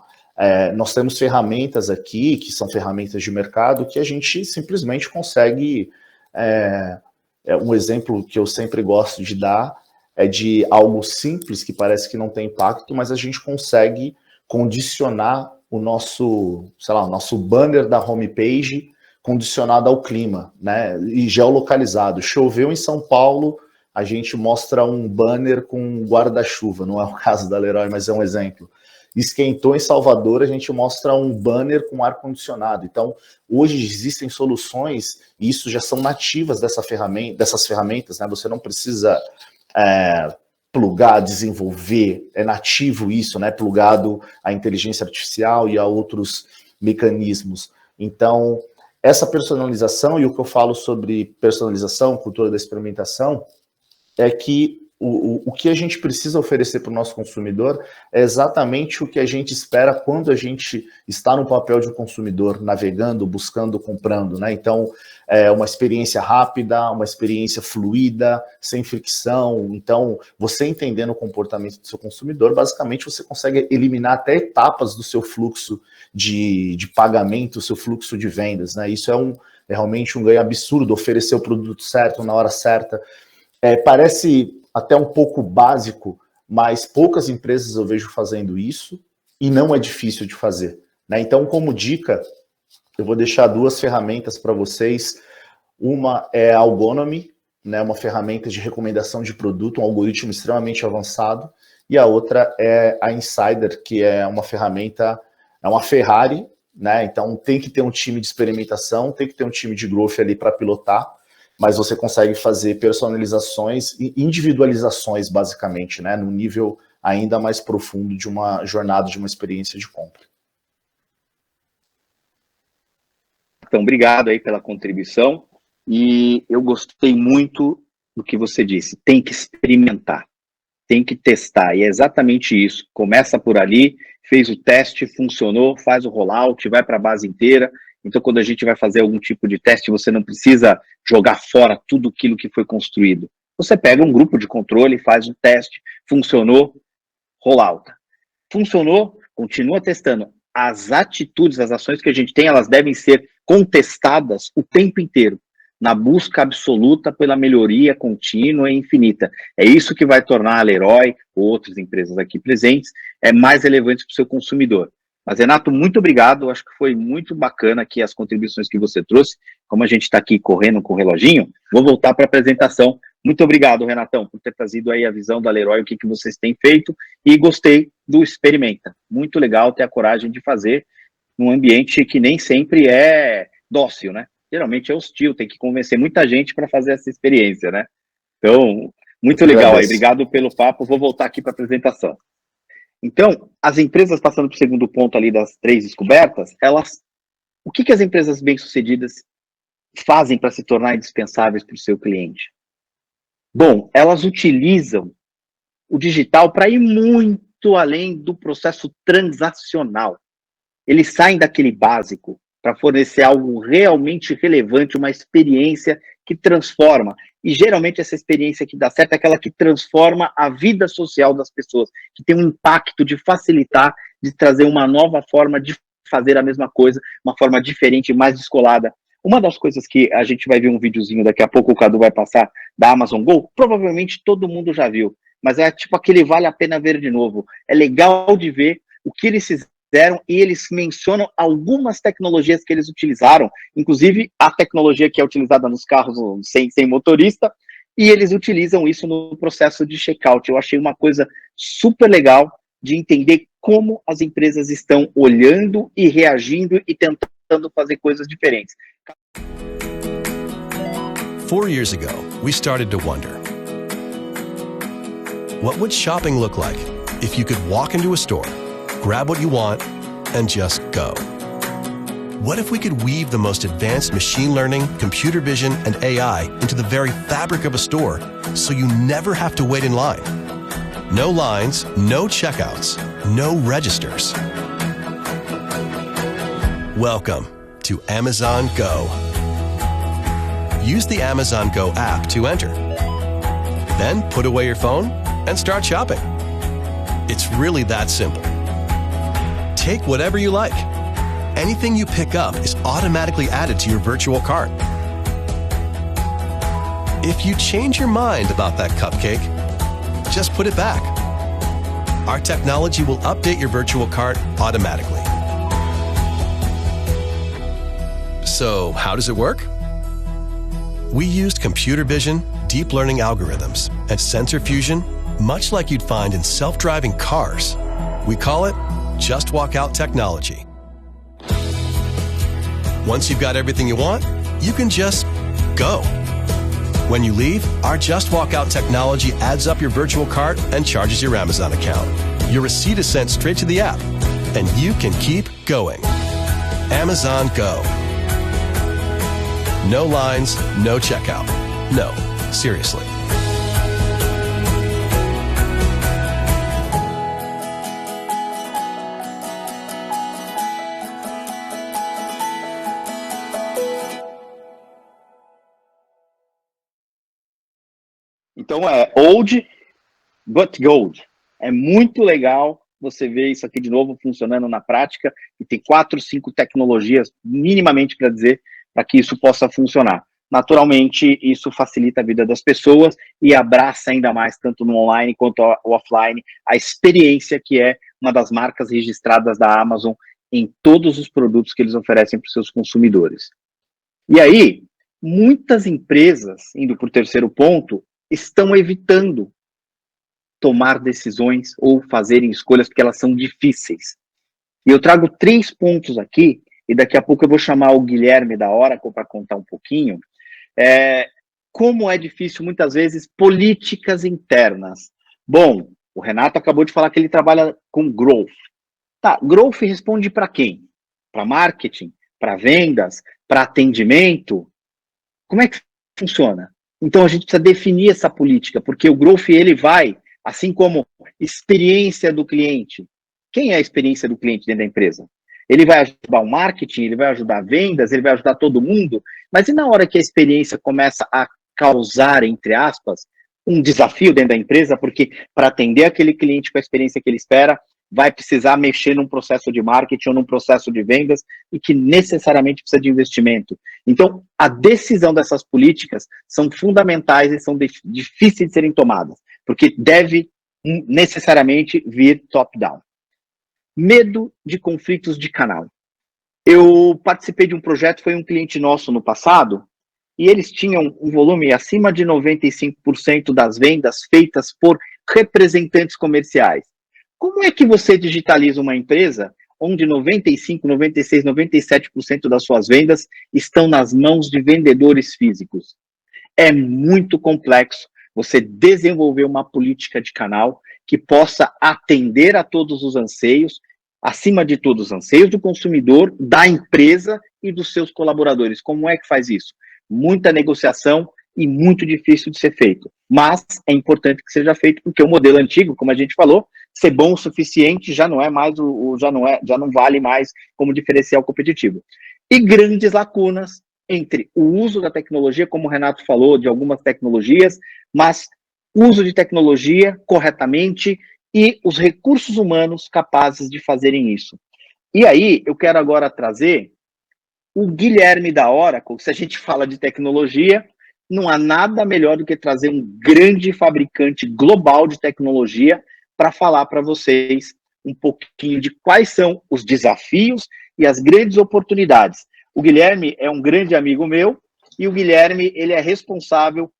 nós temos ferramentas aqui, que são ferramentas de mercado, que a gente simplesmente consegue... um exemplo que eu sempre gosto de dar é de algo simples, que parece que não tem impacto, mas a gente consegue condicionar o nosso, sei lá, o nosso banner da homepage condicionado ao clima, né? E geolocalizado. Choveu em São Paulo, a gente mostra um banner com guarda-chuva, não é o caso da Leroy, mas é um exemplo. Esquentou em Salvador, a gente mostra um banner com ar-condicionado. Então, hoje existem soluções, e isso já são nativas dessas ferramentas, né? Você não precisa plugar, desenvolver, é nativo isso, né? Plugado à inteligência artificial e a outros mecanismos. Então, essa personalização, e o que eu falo sobre personalização, cultura da experimentação, é que o que a gente precisa oferecer para o nosso consumidor é exatamente o que a gente espera quando a gente está no papel de um consumidor, navegando, buscando, comprando, né? Então, uma experiência rápida, uma experiência fluida, sem fricção. Então, você entendendo o comportamento do seu consumidor, basicamente você consegue eliminar até etapas do seu fluxo de pagamento, o seu fluxo de vendas, né? Isso é realmente um ganho absurdo, oferecer o produto certo, na hora certa. Parece até um pouco básico, mas poucas empresas eu vejo fazendo isso e não é difícil de fazer, né? Então, como dica, eu vou deixar 2 ferramentas para vocês. Uma é a Algonomy, né, uma ferramenta de recomendação de produto, um algoritmo extremamente avançado, e a outra é a Insider, que é uma ferramenta, é uma Ferrari, né? Então tem que ter um time de experimentação, tem que ter um time de growth ali para pilotar, mas você consegue fazer personalizações e individualizações, basicamente, né, no nível ainda mais profundo de uma jornada, de uma experiência de compra. Então, obrigado aí pela contribuição, e eu gostei muito do que você disse, tem que experimentar, tem que testar, e é exatamente isso, começa por ali, fez o teste, funcionou, faz o rollout, vai para a base inteira. Então, quando a gente vai fazer algum tipo de teste, você não precisa jogar fora tudo aquilo que foi construído. Você pega um grupo de controle, faz um teste, funcionou, rollout. Funcionou, continua testando. As atitudes, as ações que a gente tem, elas devem ser contestadas o tempo inteiro, na busca absoluta pela melhoria contínua e infinita. É isso que vai tornar a Leroy, ou outras empresas aqui presentes, mais relevantes para o seu consumidor. Mas, Renato, muito obrigado, acho que foi muito bacana aqui as contribuições que você trouxe. Como a gente está aqui correndo com o reloginho, vou voltar para a apresentação. Muito obrigado, Renatão, por ter trazido aí a visão da Leroy, o que vocês têm feito, e gostei do Experimenta. Muito legal ter a coragem de fazer num ambiente que nem sempre é dócil, né? Geralmente é hostil, tem que convencer muita gente para fazer essa experiência, né? Então, muito legal aí, obrigado pelo papo, vou voltar aqui para a apresentação. Então, as empresas, passando para o segundo ponto ali das 3 descobertas, o que as empresas bem-sucedidas fazem para se tornar indispensáveis para o seu cliente? Bom, elas utilizam o digital para ir muito além do processo transacional. Eles saem daquele básico para fornecer algo realmente relevante, uma experiência que transforma. E geralmente essa experiência que dá certo é aquela que transforma a vida social das pessoas, que tem um impacto de facilitar, de trazer uma nova forma de fazer a mesma coisa, uma forma diferente, mais descolada. Uma das coisas que a gente vai ver um videozinho daqui a pouco, o Cadu vai passar, da Amazon Go, provavelmente todo mundo já viu, mas é tipo aquele vale a pena ver de novo. É legal de ver o que eles fizeram e eles mencionam algumas tecnologias que eles utilizaram, inclusive a tecnologia que é utilizada nos carros sem motorista, e eles utilizam isso no processo de checkout. Eu achei uma coisa super legal de entender como as empresas estão olhando e reagindo e tentando fazer coisas diferentes. 4 years ago, we started to wonder, what would shopping look like if you could walk into a store, grab what you want, and just go? What if we could weave the most advanced machine learning, computer vision, and AI into the very fabric of a store so you never have to wait in line? No lines, no checkouts, no registers. Welcome to Amazon Go. Use the Amazon Go app to enter. Then put away your phone and start shopping. It's really that simple. Take whatever you like. Anything you pick up is automatically added to your virtual cart. If you change your mind about that cupcake, just put it back. Our technology will update your virtual cart automatically. So, how does it work? We used computer vision, deep learning algorithms, and sensor fusion, much like you'd find in self-driving cars. We call it Just Walk Out technology. Once you've got everything you want, you can just go. When you leave, our Just Walk Out technology adds up your virtual cart and charges your Amazon account. Your receipt is sent straight to the app, and you can keep going. Amazon Go. No lines, no checkout. No, seriously. Então é old but gold. É muito legal você ver isso aqui de novo funcionando na prática e tem 4, 5 tecnologias minimamente para dizer para que isso possa funcionar. Naturalmente, isso facilita a vida das pessoas e abraça ainda mais, tanto no online quanto no offline, a experiência que é uma das marcas registradas da Amazon em todos os produtos que eles oferecem para os seus consumidores. E aí, muitas empresas, indo para o terceiro ponto, estão evitando tomar decisões ou fazerem escolhas porque elas são difíceis. E eu trago 3 pontos aqui, e daqui a pouco eu vou chamar o Guilherme da Oracle para contar um pouquinho, como é difícil, muitas vezes, políticas internas. Bom, o Renato acabou de falar que ele trabalha com growth. Tá, growth responde para quem? Para marketing? Para vendas? Para atendimento? Como é que funciona? Então, a gente precisa definir essa política, porque o growth, ele vai, assim como experiência do cliente. Quem é a experiência do cliente dentro da empresa? Ele vai ajudar o marketing, ele vai ajudar vendas, ele vai ajudar todo mundo, mas e na hora que a experiência começa a causar, entre aspas, um desafio dentro da empresa, porque para atender aquele cliente com a experiência que ele espera, vai precisar mexer num processo de marketing ou num processo de vendas e que necessariamente precisa de investimento. Então, a decisão dessas políticas são fundamentais e são difíceis de serem tomadas, porque deve necessariamente vir top-down. Medo de conflitos de canal. Eu participei de um projeto, foi um cliente nosso no passado, e eles tinham um volume acima de 95% das vendas feitas por representantes comerciais. Como é que você digitaliza uma empresa onde 95, 96, 97% das suas vendas estão nas mãos de vendedores físicos? É muito complexo você desenvolver uma política de canal que possa atender a todos os anseios, acima de tudo os anseios do consumidor, da empresa e dos seus colaboradores. Como é que faz isso? Muita negociação e muito difícil de ser feito. Mas é importante que seja feito, porque o modelo antigo, como a gente falou, ser bom o suficiente já não é mais já não vale mais como diferencial competitivo. e grandes lacunas entre o uso da tecnologia, como o Renato falou, de algumas tecnologias, mas uso de tecnologia corretamente e os recursos humanos capazes de fazerem isso. E aí, eu quero agora trazer o Guilherme da Oracle. Se a gente fala de tecnologia, não há nada melhor do que trazer um grande fabricante global de tecnologia para falar para vocês um pouquinho de quais são os desafios e as grandes oportunidades. O Guilherme é um grande amigo meu e o Guilherme ele é responsável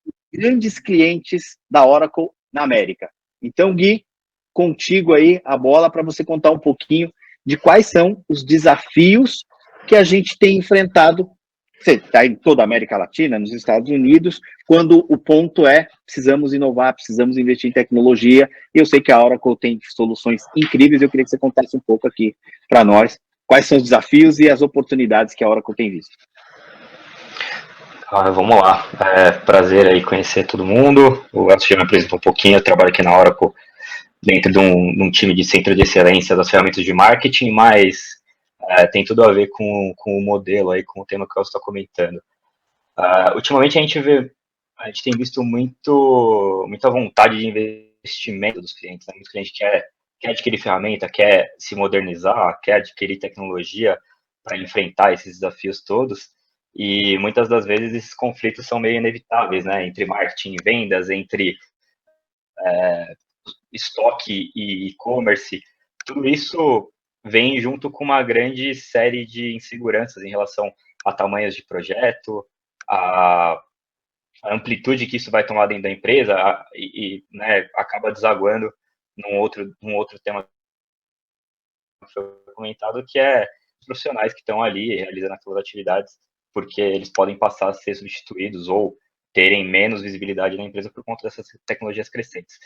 por grandes clientes da Oracle na América. Então, Gui, contigo aí a bola para você contar um pouquinho de quais são os desafios que a gente tem enfrentado. Você está em toda a América Latina, nos Estados Unidos, quando o ponto é precisamos inovar, precisamos investir em tecnologia. E eu sei que a Oracle tem soluções incríveis. Eu queria que você contasse um pouco aqui para nós quais são os desafios e as oportunidades que a Oracle tem visto. Vamos lá. Prazer aí conhecer todo mundo. O Elcio já me apresentou um pouquinho. Eu trabalho aqui na Oracle dentro de um time de centro de excelência das ferramentas de marketing, mas tem tudo a ver com o modelo aí, com o tema que eu estou comentando. Ultimamente a gente tem visto muita vontade de investimento dos clientes, né? Muito cliente quer adquirir ferramenta, quer se modernizar, quer adquirir tecnologia para enfrentar esses desafios todos, e muitas das vezes esses conflitos são meio inevitáveis, né? Entre marketing e vendas, entre estoque e e-commerce, tudo isso vem junto com uma grande série de inseguranças em relação a tamanhos de projeto, a amplitude que isso vai tomar dentro da empresa né, acaba desaguando num outro tema que foi comentado, que é os profissionais que estão ali realizando aquelas atividades, porque eles podem passar a ser substituídos ou terem menos visibilidade na empresa por conta dessas tecnologias crescentes.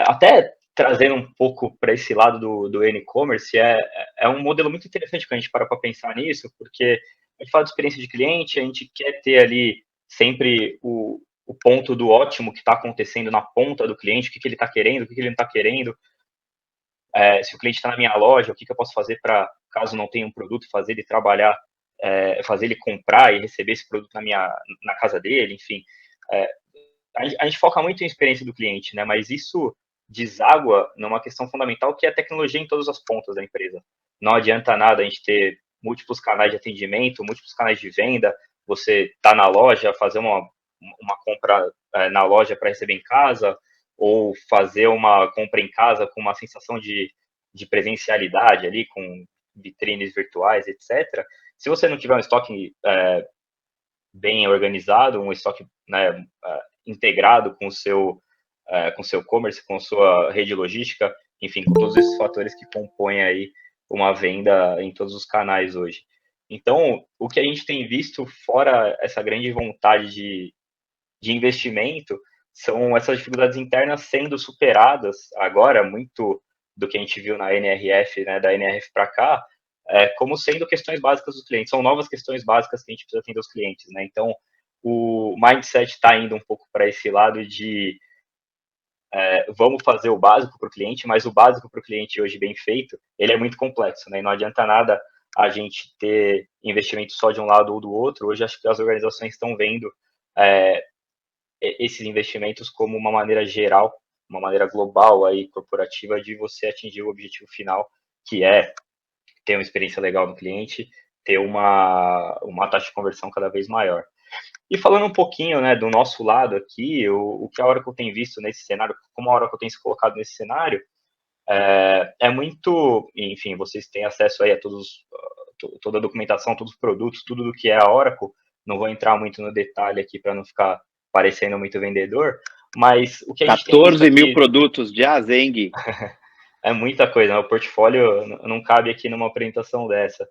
Até trazendo um pouco para esse lado do e-commerce, é um modelo muito interessante quando a gente para pensar nisso, porque a gente fala de experiência de cliente, a gente quer ter ali sempre o ponto do ótimo que está acontecendo na ponta do cliente, o que ele está querendo, o que ele não está querendo. Se o cliente está na minha loja, o que eu posso fazer para, caso não tenha um produto, fazer ele trabalhar, fazer ele comprar e receber esse produto na casa dele, enfim. A gente foca muito em experiência do cliente, né? Mas isso deságua numa questão fundamental, que é a tecnologia em todas as pontas da empresa. Não adianta nada a gente ter múltiplos canais de atendimento, múltiplos canais de venda, você tá na loja, fazer uma compra na loja para receber em casa, ou fazer uma compra em casa com uma sensação de presencialidade ali, com vitrines virtuais, etc. Se você não tiver um estoque bem organizado, um estoque, né, integrado com o seu e-commerce, com sua rede logística, enfim, com todos esses fatores que compõem aí uma venda em todos os canais hoje. Então, o que a gente tem visto, fora essa grande vontade de investimento, são essas dificuldades internas sendo superadas agora, muito do que a gente viu na NRF, né, da NRF para cá, como sendo questões básicas dos clientes. São novas questões básicas que a gente precisa atender aos clientes, né? Então, o mindset está indo um pouco para esse lado de vamos fazer o básico para o cliente, mas o básico para o cliente hoje bem feito, ele é muito complexo, né? E não adianta nada a gente ter investimento só de um lado ou do outro. Hoje acho que as organizações estão vendo esses investimentos como uma maneira geral, uma maneira global aí, corporativa, de você atingir o objetivo final, que é ter uma experiência legal no cliente, ter uma taxa de conversão cada vez maior. E falando um pouquinho, né, do nosso lado aqui, o que a Oracle tem visto nesse cenário, como a Oracle tem se colocado nesse cenário, é muito, enfim, vocês têm acesso aí a toda a documentação, todos os produtos, tudo do que é a Oracle. Não vou entrar muito no detalhe aqui para não ficar parecendo muito vendedor, mas o que a gente 14 mil produtos de Zeng. É muita coisa, né? O portfólio não cabe aqui numa apresentação dessa.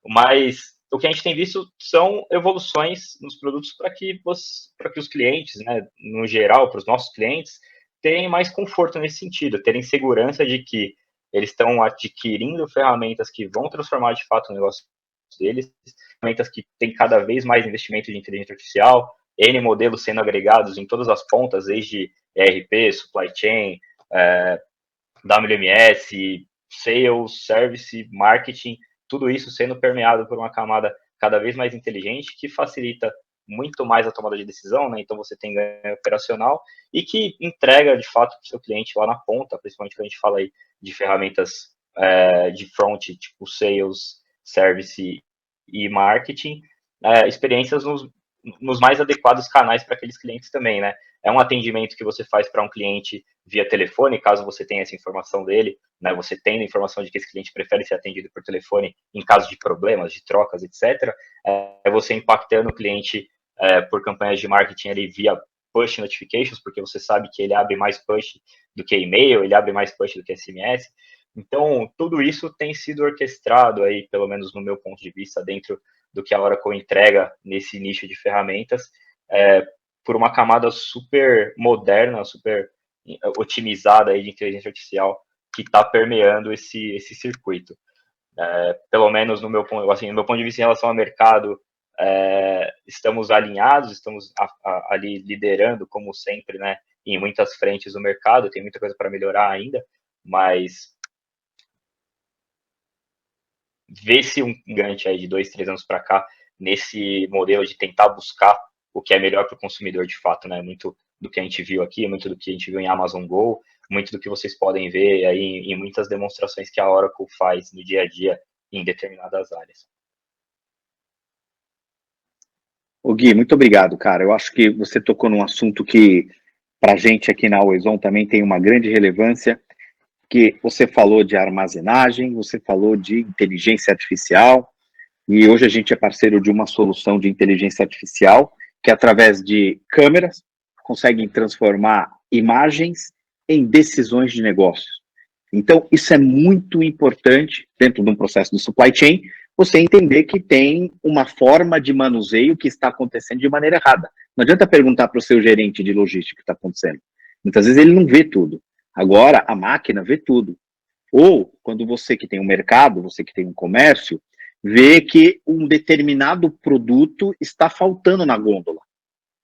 Mas o que a gente tem visto são evoluções nos produtos para que os clientes, né, no geral, para os nossos clientes, tenham mais conforto nesse sentido, terem segurança de que eles estão adquirindo ferramentas que vão transformar de fato o negócio deles, ferramentas que têm cada vez mais investimento de inteligência artificial, N modelos sendo agregados em todas as pontas, desde ERP, supply chain, WMS, sales, service, marketing, tudo isso sendo permeado por uma camada cada vez mais inteligente, que facilita muito mais a tomada de decisão, né? Então você tem ganho operacional e que entrega, de fato, para o seu cliente lá na ponta, principalmente quando a gente fala aí de ferramentas de front, tipo sales, service e marketing, experiências nos mais adequados canais para aqueles clientes também, né? É um atendimento que você faz para um cliente via telefone, caso você tenha essa informação dele, né? Você tendo a informação de que esse cliente prefere ser atendido por telefone em caso de problemas, de trocas, etc. É você impactando o cliente por campanhas de marketing ali via push notifications, porque você sabe que ele abre mais push do que e-mail, ele abre mais push do que SMS. Então, tudo isso tem sido orquestrado aí, pelo menos no meu ponto de vista, dentro do que a Oracle entrega nesse nicho de ferramentas, por uma camada super moderna, super otimizada aí de inteligência artificial que está permeando esse circuito. Pelo menos no meu ponto de vista em relação ao mercado, estamos alinhados, estamos ali liderando, como sempre, né, em muitas frentes do mercado, tem muita coisa para melhorar ainda, mas vê-se um gigante aí de 2, 3 anos para cá nesse modelo de tentar buscar o que é melhor para o consumidor de fato, né? Muito do que a gente viu aqui, muito do que a gente viu em Amazon Go, muito do que vocês podem ver aí em muitas demonstrações que a Oracle faz no dia a dia em determinadas áreas. O Gui, muito obrigado, cara. Eu acho que você tocou num assunto que, para a gente aqui na Always On, também tem uma grande relevância, que você falou de armazenagem, você falou de inteligência artificial, e hoje a gente é parceiro de uma solução de inteligência artificial, que através de câmeras, conseguem transformar imagens em decisões de negócios. Então, isso é muito importante dentro de um processo de supply chain, você entender que tem uma forma de manuseio que está acontecendo de maneira errada. Não adianta perguntar para o seu gerente de logística o que está acontecendo. Muitas vezes ele não vê tudo. Agora, a máquina vê tudo. Ou, quando você que tem um mercado, você que tem um comércio, vê que um determinado produto está faltando na gôndola.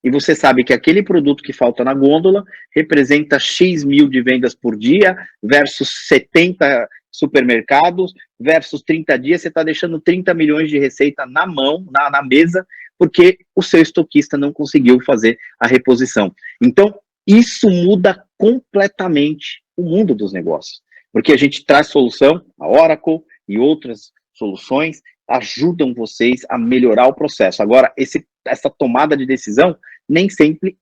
E você sabe que aquele produto que falta na gôndola representa X mil de vendas por dia versus 70 supermercados versus 30 dias, você está deixando 30 milhões de receita na mão, na mesa, porque o seu estoquista não conseguiu fazer a reposição. Então, isso muda completamente o mundo dos negócios, porque a gente traz solução, a Oracle e outras soluções ajudam vocês a melhorar o processo. Agora, essa tomada de decisão nem sempre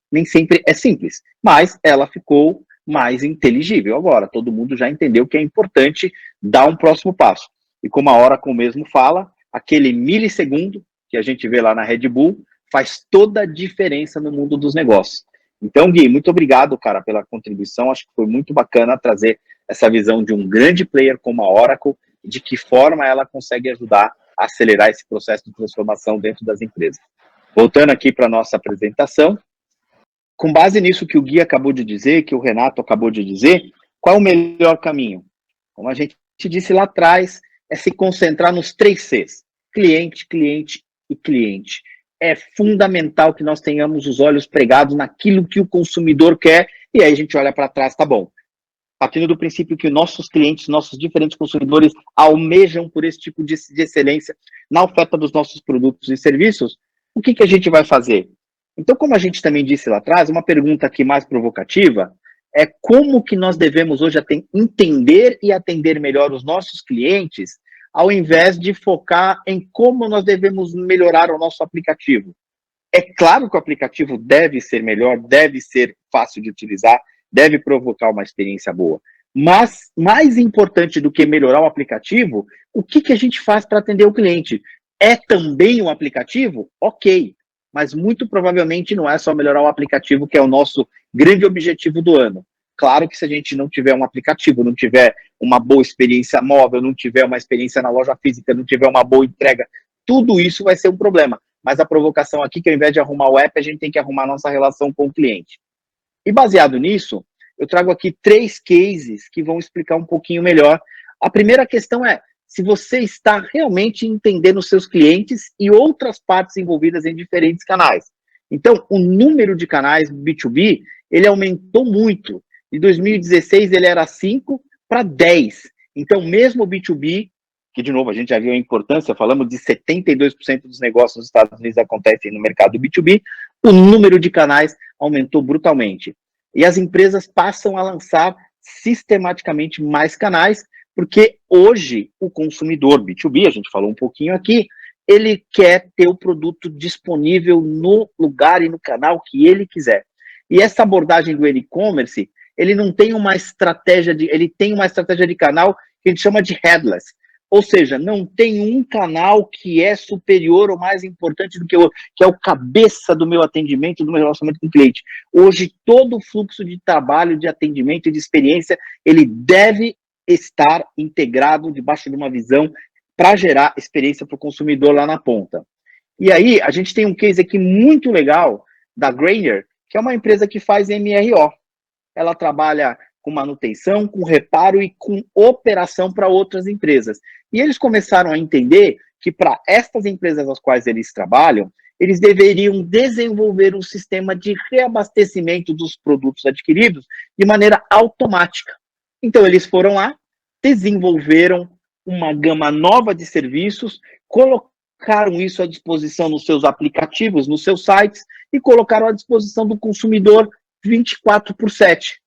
é simples, mas ela ficou mais inteligível. Agora, todo mundo já entendeu que é importante dar um próximo passo. E como a Oracle mesmo fala, aquele milissegundo que a gente vê lá na Red Bull faz toda a diferença no mundo dos negócios. Então, Gui, muito obrigado, cara, pela contribuição. Acho que foi muito bacana trazer essa visão de um grande player como a Oracle, de que forma ela consegue ajudar a acelerar esse processo de transformação dentro das empresas. Voltando aqui para a nossa apresentação, com base nisso que o Gui acabou de dizer, que o Renato acabou de dizer, qual é o melhor caminho? Como a gente disse lá atrás, é se concentrar nos 3 Cs, cliente, cliente e cliente. É fundamental que nós tenhamos os olhos pregados naquilo que o consumidor quer, e aí a gente olha para trás, tá bom. Partindo do princípio que nossos clientes, nossos diferentes consumidores almejam por esse tipo de excelência na oferta dos nossos produtos e serviços, o que a gente vai fazer? Então, como a gente também disse lá atrás, uma pergunta aqui mais provocativa é como que nós devemos hoje entender e atender melhor os nossos clientes, ao invés de focar em como nós devemos melhorar o nosso aplicativo. É claro que o aplicativo deve ser melhor, deve ser fácil de utilizar, deve provocar uma experiência boa. Mas, mais importante do que melhorar o aplicativo, o que a gente faz para atender o cliente? É também um aplicativo? Ok. Mas muito provavelmente não é só melhorar o aplicativo, que é o nosso grande objetivo do ano. Claro que se a gente não tiver um aplicativo, não tiver uma boa experiência móvel, não tiver uma experiência na loja física, não tiver uma boa entrega, tudo isso vai ser um problema. Mas a provocação aqui, que ao invés de arrumar o app, a gente tem que arrumar a nossa relação com o cliente. E baseado nisso, eu trago aqui 3 cases que vão explicar um pouquinho melhor. A primeira questão é se você está realmente entendendo os seus clientes e outras partes envolvidas em diferentes canais. Então, o número de canais B2B, ele aumentou muito. Em 2016, ele era 5 para 10. Então, mesmo o B2B que, de novo, a gente já viu a importância, falamos de 72% dos negócios nos Estados Unidos acontecem no mercado B2B, o número de canais aumentou brutalmente. E as empresas passam a lançar sistematicamente mais canais, porque hoje o consumidor B2B, a gente falou um pouquinho aqui, ele quer ter o produto disponível no lugar e no canal que ele quiser. E essa abordagem do e-commerce, ele não tem uma estratégia ele tem uma estratégia de canal que a gente chama de headless. Ou seja, não tem um canal que é superior ou mais importante do que o outro, que é o cabeça do meu atendimento, do meu relacionamento com o cliente. Hoje, todo o fluxo de trabalho, de atendimento e de experiência, ele deve estar integrado debaixo de uma visão para gerar experiência para o consumidor lá na ponta. E aí, a gente tem um case aqui muito legal da Grainger, que é uma empresa que faz MRO. Ela trabalha com manutenção, com reparo e com operação para outras empresas. E eles começaram a entender que para estas empresas às quais eles trabalham, eles deveriam desenvolver um sistema de reabastecimento dos produtos adquiridos de maneira automática. Então, eles foram lá, desenvolveram uma gama nova de serviços, colocaram isso à disposição nos seus aplicativos, nos seus sites, e colocaram à disposição do consumidor 24/7.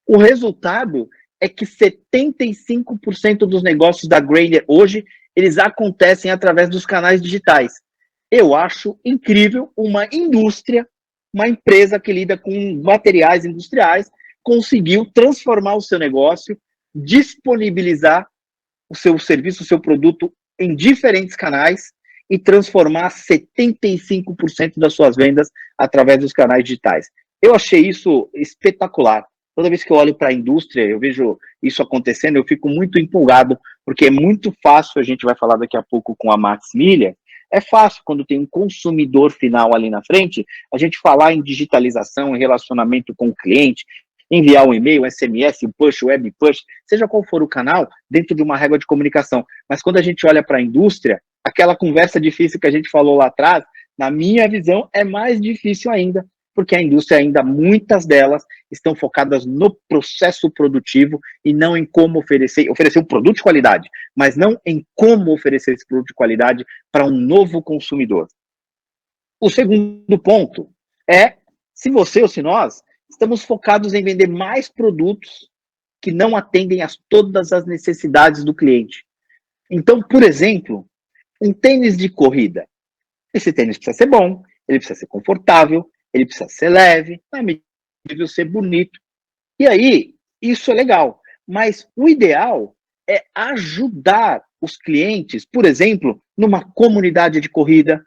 O resultado é que 75% dos negócios da Grainger hoje, eles acontecem através dos canais digitais. Eu acho incrível uma indústria, uma empresa que lida com materiais industriais, conseguiu transformar o seu negócio, disponibilizar o seu serviço, o seu produto em diferentes canais e transformar 75% das suas vendas através dos canais digitais. Eu achei isso espetacular. Toda vez que eu olho para a indústria, eu vejo isso acontecendo, eu fico muito empolgado, porque é muito fácil, a gente vai falar daqui a pouco com a Max Milha, é fácil quando tem um consumidor final ali na frente, a gente falar em digitalização, em relacionamento com o cliente, enviar um e-mail, SMS, push, web push, seja qual for o canal, dentro de uma régua de comunicação. Mas quando a gente olha para a indústria, aquela conversa difícil que a gente falou lá atrás, na minha visão, é mais difícil ainda, porque a indústria ainda, muitas delas, estão focadas no processo produtivo e não em como oferecer um produto de qualidade, mas não em como oferecer esse produto de qualidade para um novo consumidor. O segundo ponto é, se você ou se nós estamos focados em vender mais produtos que não atendem a todas as necessidades do cliente. Então, por exemplo, um tênis de corrida. Esse tênis precisa ser bom, ele precisa ser confortável, ele precisa ser leve, precisa ser bonito. E aí, isso é legal. Mas o ideal é ajudar os clientes, por exemplo, numa comunidade de corrida.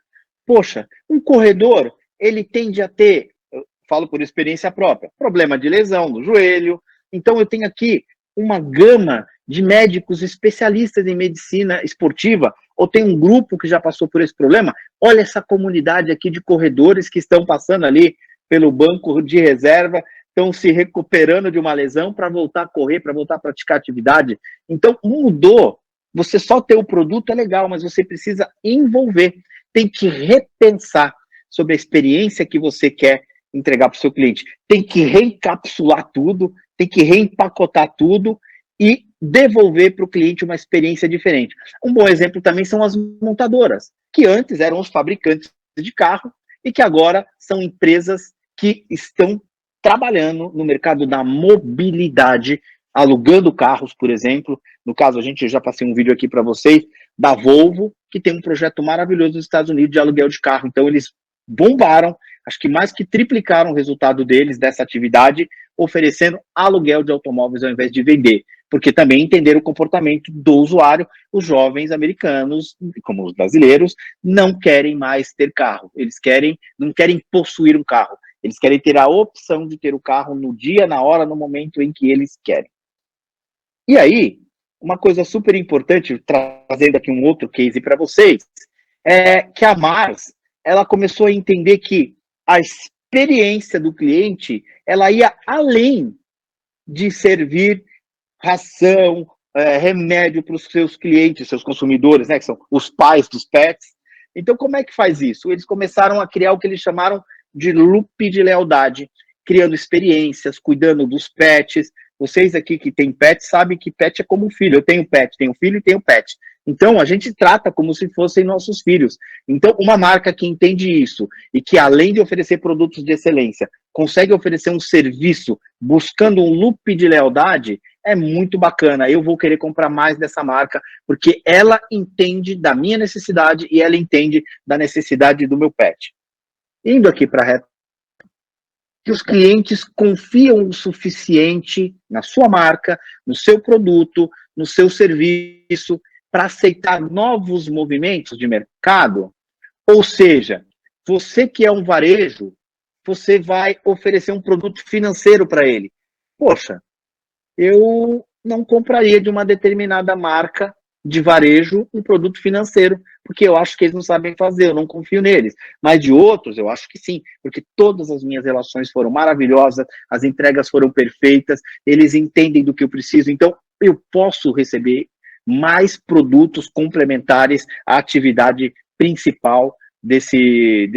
Poxa, um corredor, ele tende a ter, eu falo por experiência própria, problema de lesão no joelho. Então, eu tenho aqui uma gama de médicos especialistas em medicina esportiva, ou tem um grupo que já passou por esse problema. Olha essa comunidade aqui de corredores que estão passando ali pelo banco de reserva, estão se recuperando de uma lesão para voltar a correr, para voltar a praticar atividade. Então, mudou. Você só ter o produto é legal, mas você precisa envolver. Tem que repensar sobre a experiência que você quer entregar para o seu cliente. Tem que reencapsular tudo, tem que reempacotar tudo e devolver para o cliente uma experiência diferente. Um bom exemplo também são as montadoras, que antes eram os fabricantes de carro e que agora são empresas que estão trabalhando no mercado da mobilidade, alugando carros, por exemplo. No caso, a gente já passei um vídeo aqui para vocês, da Volvo, que tem um projeto maravilhoso nos Estados Unidos de aluguel de carro. Então, eles bombaram, acho que mais que triplicaram o resultado deles dessa atividade, oferecendo aluguel de automóveis ao invés de vender. Porque também entenderam o comportamento do usuário. Os jovens americanos, como os brasileiros, não querem mais ter carro. Eles não querem possuir um carro. Eles querem ter a opção de ter o carro no dia, na hora, no momento em que eles querem. E aí, uma coisa super importante, trazendo aqui um outro case para vocês, é que a Mars, ela começou a entender que a experiência do cliente, ela ia além de servir ração, remédio para os seus clientes, seus consumidores, né, que são os pais dos pets. Então, como é que faz isso? Eles começaram a criar o que eles chamaram de loop de lealdade, criando experiências, cuidando dos pets. Vocês aqui que têm pet sabem que pet é como um filho. Eu tenho pet, tenho filho e tenho pet. Então, a gente trata como se fossem nossos filhos. Então, uma marca que entende isso e que, além de oferecer produtos de excelência, consegue oferecer um serviço buscando um loop de lealdade, é muito bacana. Eu vou querer comprar mais dessa marca, porque ela entende da minha necessidade e ela entende da necessidade do meu pet. Indo aqui para a reta, que os clientes confiam o suficiente na sua marca, no seu produto, no seu serviço, para aceitar novos movimentos de mercado. Ou seja, você que é um varejo, você vai oferecer um produto financeiro para ele. Poxa, eu não compraria de uma determinada marca de varejo um produto financeiro, porque eu acho que eles não sabem fazer, eu não confio neles. Mas de outros, eu acho que sim, porque todas as minhas relações foram maravilhosas, as entregas foram perfeitas, eles entendem do que eu preciso, então eu posso receber mais produtos complementares à atividade principal desse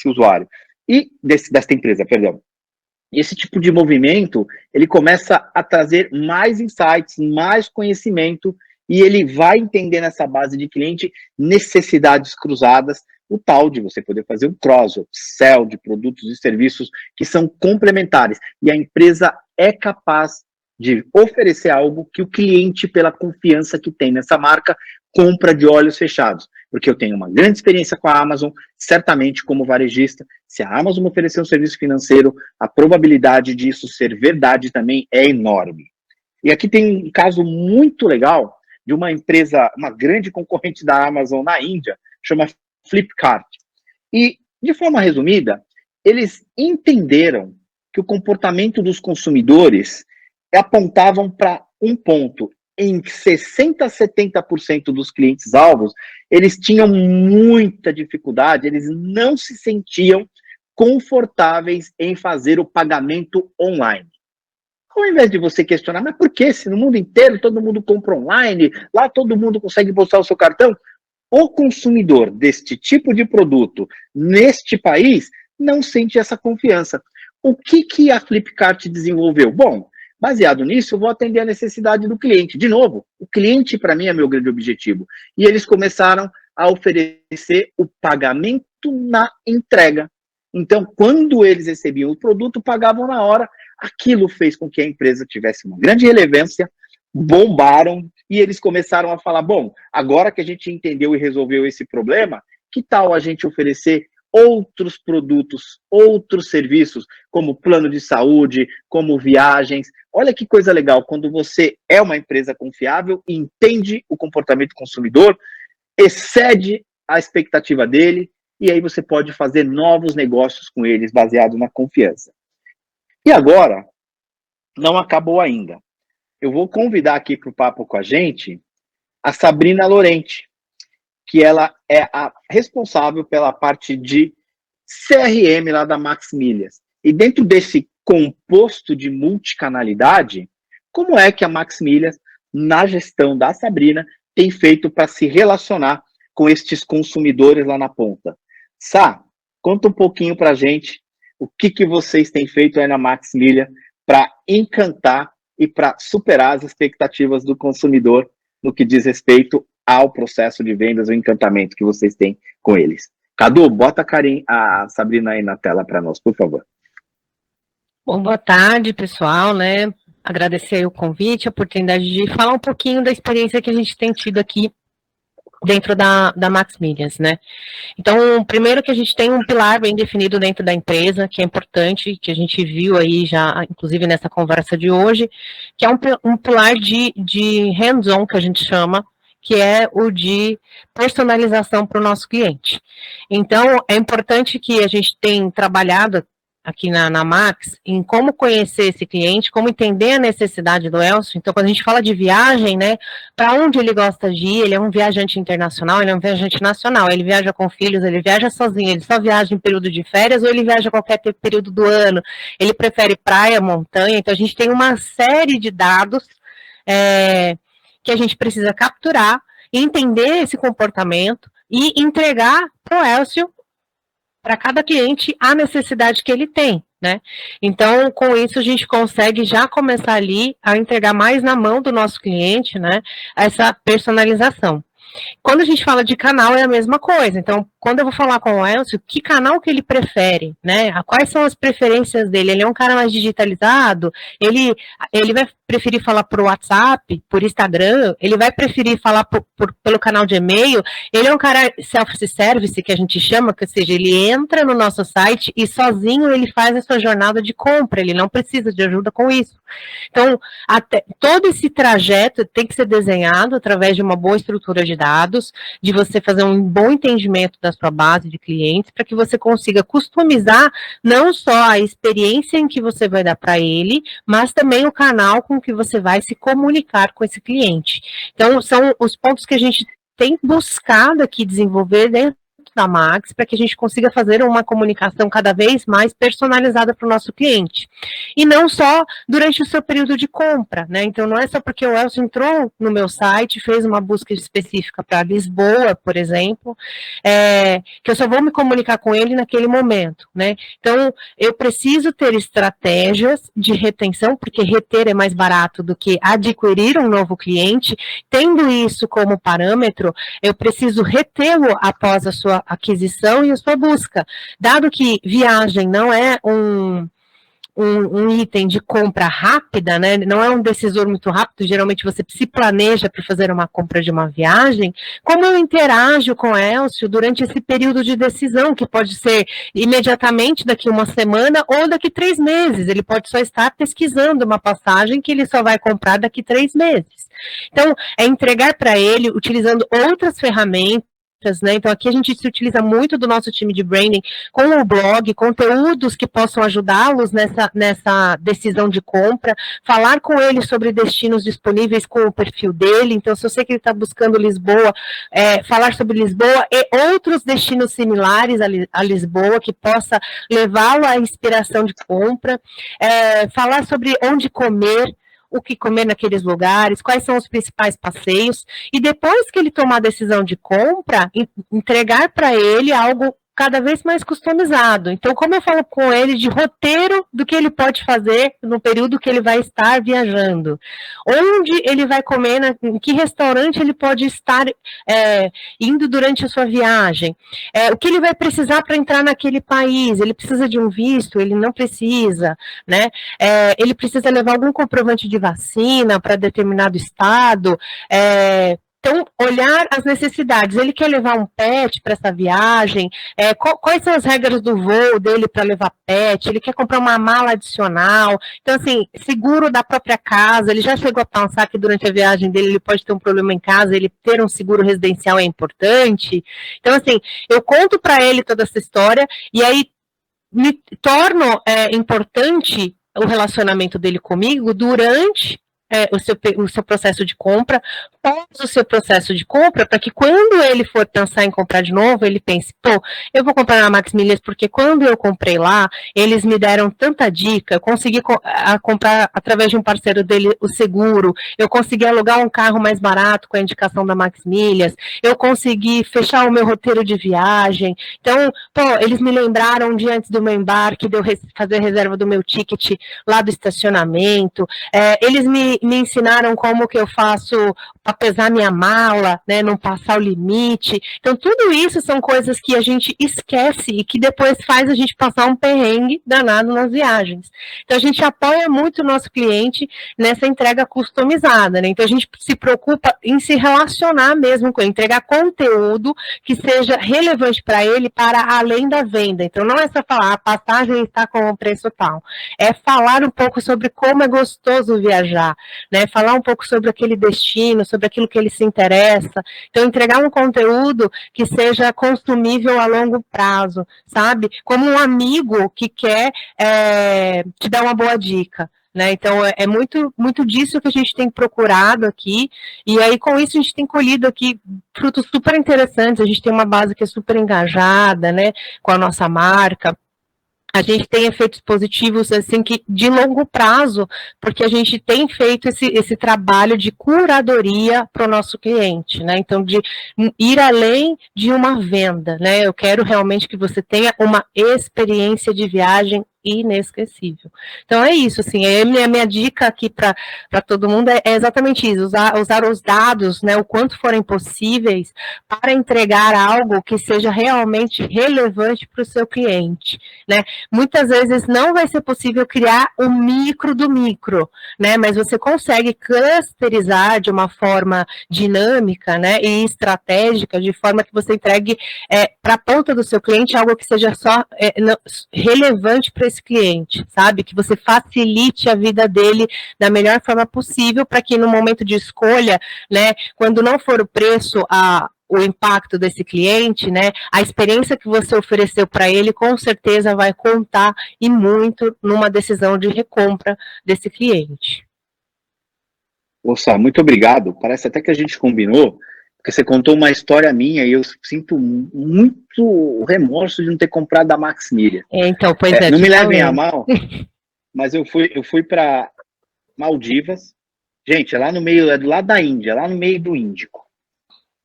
usuário. E desta empresa, perdão. Esse tipo de movimento, ele começa a trazer mais insights, mais conhecimento, e ele vai entender nessa base de cliente necessidades cruzadas, o tal de você poder fazer um cross, upsell de produtos e serviços que são complementares. E a empresa é capaz de oferecer algo que o cliente, pela confiança que tem nessa marca, compra de olhos fechados. Porque eu tenho uma grande experiência com a Amazon, certamente como varejista, se a Amazon oferecer um serviço financeiro, a probabilidade disso ser verdade também é enorme. E aqui tem um caso muito legal de uma empresa, uma grande concorrente da Amazon na Índia, chama Flipkart. E, de forma resumida, eles entenderam que o comportamento dos consumidores apontavam para um ponto. Em 60% a 70% dos clientes-alvos, eles tinham muita dificuldade, eles não se sentiam confortáveis em fazer o pagamento online. Ao invés de você questionar, mas por que? Se no mundo inteiro todo mundo compra online, lá todo mundo consegue postar o seu cartão, o consumidor deste tipo de produto neste país não sente essa confiança. O que a Flipkart desenvolveu? Bom, baseado nisso, eu vou atender a necessidade do cliente. De novo, o cliente, para mim, é meu grande objetivo. E eles começaram a oferecer o pagamento na entrega. Então, quando eles recebiam o produto, pagavam na hora. Aquilo fez com que a empresa tivesse uma grande relevância, bombaram, e eles começaram a falar, bom, agora que a gente entendeu e resolveu esse problema, que tal a gente oferecer outros produtos, outros serviços, como plano de saúde, como viagens. Olha que coisa legal, quando você é uma empresa confiável, entende o comportamento do consumidor, excede a expectativa dele, e aí você pode fazer novos negócios com eles, baseado na confiança. E agora, não acabou ainda. Eu vou convidar aqui para o papo com a gente a Sabrina Lorente, que ela é a responsável pela parte de CRM lá da Max Milhas. E dentro desse composto de multicanalidade, como é que a Max Milhas, na gestão da Sabrina, tem feito para se relacionar com estes consumidores lá na ponta? Sá, conta um pouquinho para a gente o que vocês têm feito aí na Max Milha para encantar e para superar as expectativas do consumidor no que diz respeito ao processo de vendas, o encantamento que vocês têm com eles. Cadu, bota a Sabrina aí na tela para nós, por favor. Bom, boa tarde, pessoal, né? Agradecer aí o convite, a oportunidade de falar um pouquinho da experiência que a gente tem tido aqui dentro da Max Milhas, né? Então, primeiro que a gente tem um pilar bem definido dentro da empresa, que é importante, que a gente viu aí já, inclusive nessa conversa de hoje, que é um pilar de hands-on, que a gente chama, que é o de personalização para o nosso cliente. Então, é importante que a gente tenha trabalhado aqui na Max, em como conhecer esse cliente, como entender a necessidade do Elcio. Então, quando a gente fala de viagem, né, para onde ele gosta de ir, ele é um viajante internacional, ele é um viajante nacional, ele viaja com filhos, ele viaja sozinho, ele só viaja em período de férias ou ele viaja qualquer período do ano, ele prefere praia, montanha. Então, a gente tem uma série de dados que a gente precisa capturar, entender esse comportamento e entregar para o Elcio, para cada cliente, a necessidade que ele tem, né? Então, com isso, a gente consegue já começar ali a entregar mais na mão do nosso cliente, né, essa personalização. Quando a gente fala de canal, é a mesma coisa. Então, quando eu vou falar com o Elcio, que canal que ele prefere, né? Quais são as preferências dele? Ele é um cara mais digitalizado? Ele vai preferir falar por WhatsApp, por Instagram? Ele vai preferir falar pelo canal de e-mail? Ele é um cara self-service, que a gente chama, que, ou seja, ele entra no nosso site e sozinho ele faz a sua jornada de compra, ele não precisa de ajuda com isso. Então, todo esse trajeto tem que ser desenhado através de uma boa estrutura de dados, de você fazer um bom entendimento da sua base de clientes, para que você consiga customizar não só a experiência em que você vai dar para ele, mas também o canal com que você vai se comunicar com esse cliente. Então, são os pontos que a gente tem buscado aqui desenvolver dentro da Max, para que a gente consiga fazer uma comunicação cada vez mais personalizada para o nosso cliente. E não só durante o seu período de compra, né? Então, não é só porque o Elcio entrou no meu site, fez uma busca específica para Lisboa, por exemplo, que eu só vou me comunicar com ele naquele momento, né? Então, eu preciso ter estratégias de retenção, porque reter é mais barato do que adquirir um novo cliente. Tendo isso como parâmetro, eu preciso retê-lo após a sua aquisição e a sua busca. Dado que viagem não é um item de compra rápida, né? Não é um decisor muito rápido, geralmente você se planeja para fazer uma compra de uma viagem, como eu interajo com o Elcio durante esse período de decisão, que pode ser imediatamente daqui uma semana ou daqui 3 meses, ele pode só estar pesquisando uma passagem que ele só vai comprar daqui 3 meses. Então, é entregar para ele, utilizando outras ferramentas, né? Então, aqui a gente se utiliza muito do nosso time de branding com o blog, conteúdos que possam ajudá-los nessa decisão de compra, falar com ele sobre destinos disponíveis com o perfil dele. Então, se eu sei que ele está buscando Lisboa, falar sobre Lisboa e outros destinos similares a Lisboa, que possa levá-lo à inspiração de compra, falar sobre onde comer, o que comer naqueles lugares, quais são os principais passeios, e depois que ele tomar a decisão de compra, entregar para ele algo cada vez mais customizado. Então, como eu falo com ele de roteiro do que ele pode fazer no período que ele vai estar viajando, onde ele vai comer, em que restaurante ele pode estar indo durante a sua viagem, o que ele vai precisar para entrar naquele país, ele precisa de um visto, ele não precisa, né? Ele precisa levar algum comprovante de vacina para determinado estado, então, olhar as necessidades. Ele quer levar um pet para essa viagem? Quais são as regras do voo dele para levar pet? Ele quer comprar uma mala adicional? Então, assim, seguro da própria casa. Ele já chegou a pensar que durante a viagem dele ele pode ter um problema em casa, ele ter um seguro residencial é importante. Então, assim, eu conto para ele toda essa história e aí me torno importante o relacionamento dele comigo durante o seu processo de compra, pós o seu processo de compra, para que quando ele for pensar em comprar de novo, ele pense, pô, eu vou comprar na Max Milhas, porque quando eu comprei lá, eles me deram tanta dica, eu consegui comprar através de um parceiro dele o seguro, eu consegui alugar um carro mais barato com a indicação da Max Milhas, eu consegui fechar o meu roteiro de viagem, então, pô, eles me lembraram um dia antes do meu embarque, de eu fazer a reserva do meu ticket lá do estacionamento, eles me ensinaram como que eu faço para pesar minha mala, né, não passar o limite. Então, tudo isso são coisas que a gente esquece e que depois faz a gente passar um perrengue danado nas viagens. Então, a gente apoia muito o nosso cliente nessa entrega customizada, né? Então, a gente se preocupa em se relacionar mesmo com ele, entregar conteúdo que seja relevante para ele para além da venda. Então, não é só falar, a passagem está com o preço tal. É falar um pouco sobre como é gostoso viajar, né? Falar um pouco sobre aquele destino, sobre aquilo que ele se interessa. Então, entregar um conteúdo que seja consumível a longo prazo, sabe? Como um amigo que quer te dar uma boa dica, né? Então, é muito, muito disso que a gente tem procurado aqui, e aí com isso a gente tem colhido aqui frutos super interessantes, a gente tem uma base que é super engajada, né, com a nossa marca. A gente tem efeitos positivos, assim, que de longo prazo, porque a gente tem feito esse trabalho de curadoria para o nosso cliente, né? Então, de ir além de uma venda, né? Eu quero realmente que você tenha uma experiência de viagem inesquecível. Então é isso, assim, a minha dica aqui para todo mundo é exatamente isso, usar os dados, né, o quanto forem possíveis, para entregar algo que seja realmente relevante para o seu cliente, né? Muitas vezes não vai ser possível criar o micro do micro, né? Mas você consegue clusterizar de uma forma dinâmica, né, e estratégica, de forma que você entregue para a ponta do seu cliente algo que seja só relevante para esse cliente, sabe? Que você facilite a vida dele da melhor forma possível, para que no momento de escolha, né, quando não for o preço, o impacto desse cliente, né, a experiência que você ofereceu para ele, com certeza vai contar e muito numa decisão de recompra desse cliente. Moça, muito obrigado. Parece até que a gente combinou, porque você contou uma história minha e eu sinto muito remorso de não ter comprado a Maxmillian. Então, não me levem a mal, mas eu fui para Maldivas. Gente, é lá no meio, é do lado da Índia, lá no meio do Índico.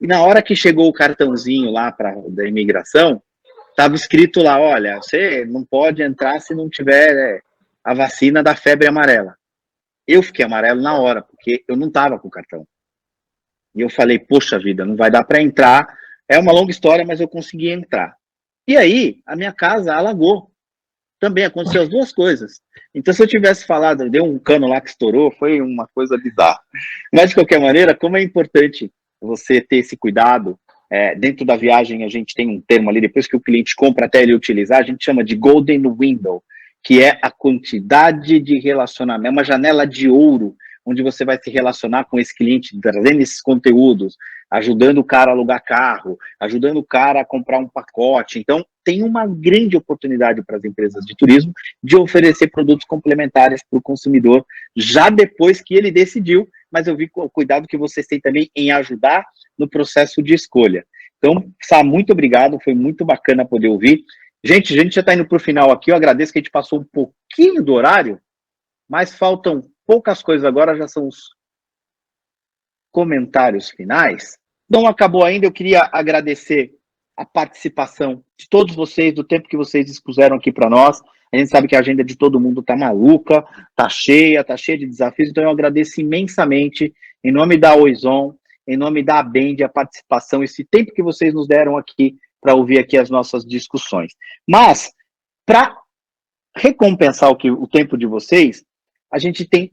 E na hora que chegou o cartãozinho lá da imigração, estava escrito lá, olha, você não pode entrar se não tiver a vacina da febre amarela. Eu fiquei amarelo na hora, porque eu não estava com o cartão. E eu falei, poxa vida, não vai dar para entrar. É uma longa história, mas eu consegui entrar. E aí, a minha casa alagou. Também aconteceu as duas coisas. Então, se eu tivesse falado, deu um cano lá que estourou, foi uma coisa bizarra. Mas, de qualquer maneira, como é importante você ter esse cuidado, dentro da viagem a gente tem um termo ali, depois que o cliente compra até ele utilizar, a gente chama de Golden Window, que é a quantidade de relacionamento, é uma janela de ouro, onde você vai se relacionar com esse cliente, trazendo esses conteúdos, ajudando o cara a alugar carro, ajudando o cara a comprar um pacote. Então, tem uma grande oportunidade para as empresas de turismo de oferecer produtos complementares para o consumidor, já depois que ele decidiu, mas eu vi o cuidado que vocês têm também em ajudar no processo de escolha. Então, Sá, muito obrigado, foi muito bacana poder ouvir. Gente, a gente já está indo para o final aqui, eu agradeço que a gente passou um pouquinho do horário, mas faltam poucas coisas agora, já são os comentários finais. Não acabou ainda, eu queria agradecer a participação de todos vocês, do tempo que vocês dispuseram aqui para nós. A gente sabe que a agenda de todo mundo está maluca, está cheia de desafios, então eu agradeço imensamente, em nome da Oizon, em nome da Abend, a participação, esse tempo que vocês nos deram aqui para ouvir aqui as nossas discussões. Mas, para recompensar o tempo de vocês, a gente tem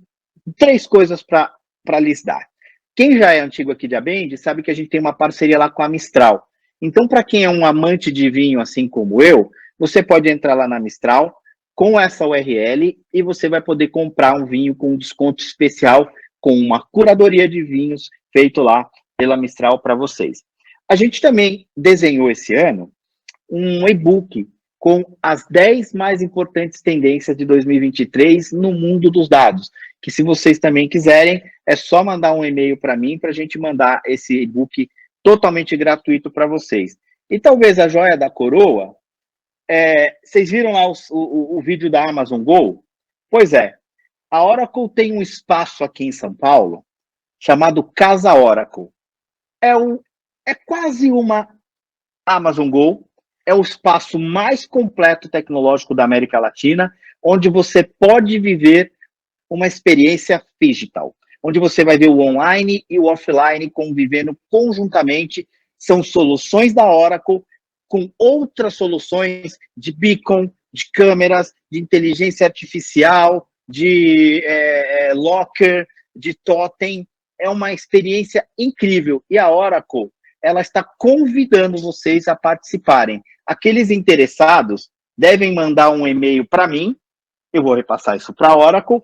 3 coisas para lhes dar. Quem já é antigo aqui de Abend sabe que a gente tem uma parceria lá com a Mistral. Então, para quem é um amante de vinho, assim como eu, você pode entrar lá na Mistral com essa URL e você vai poder comprar um vinho com um desconto especial, com uma curadoria de vinhos feito lá pela Mistral para vocês. A gente também desenhou esse ano um e-book com as 10 mais importantes tendências de 2023 no mundo dos dados, que se vocês também quiserem, é só mandar um e-mail para mim, para a gente mandar esse e-book totalmente gratuito para vocês. E talvez a joia da coroa, vocês viram lá o vídeo da Amazon Go? Pois é, a Oracle tem um espaço aqui em São Paulo, chamado Casa Oracle. É quase uma Amazon Go, é o espaço mais completo tecnológico da América Latina, onde você pode viver uma experiência digital, onde você vai ver o online e o offline convivendo conjuntamente. São soluções da Oracle com outras soluções de beacon, de câmeras, de inteligência artificial, de locker, de totem. É uma experiência incrível. E a Oracle, ela está convidando vocês a participarem. Aqueles interessados devem mandar um e-mail para mim, eu vou repassar isso para a Oracle,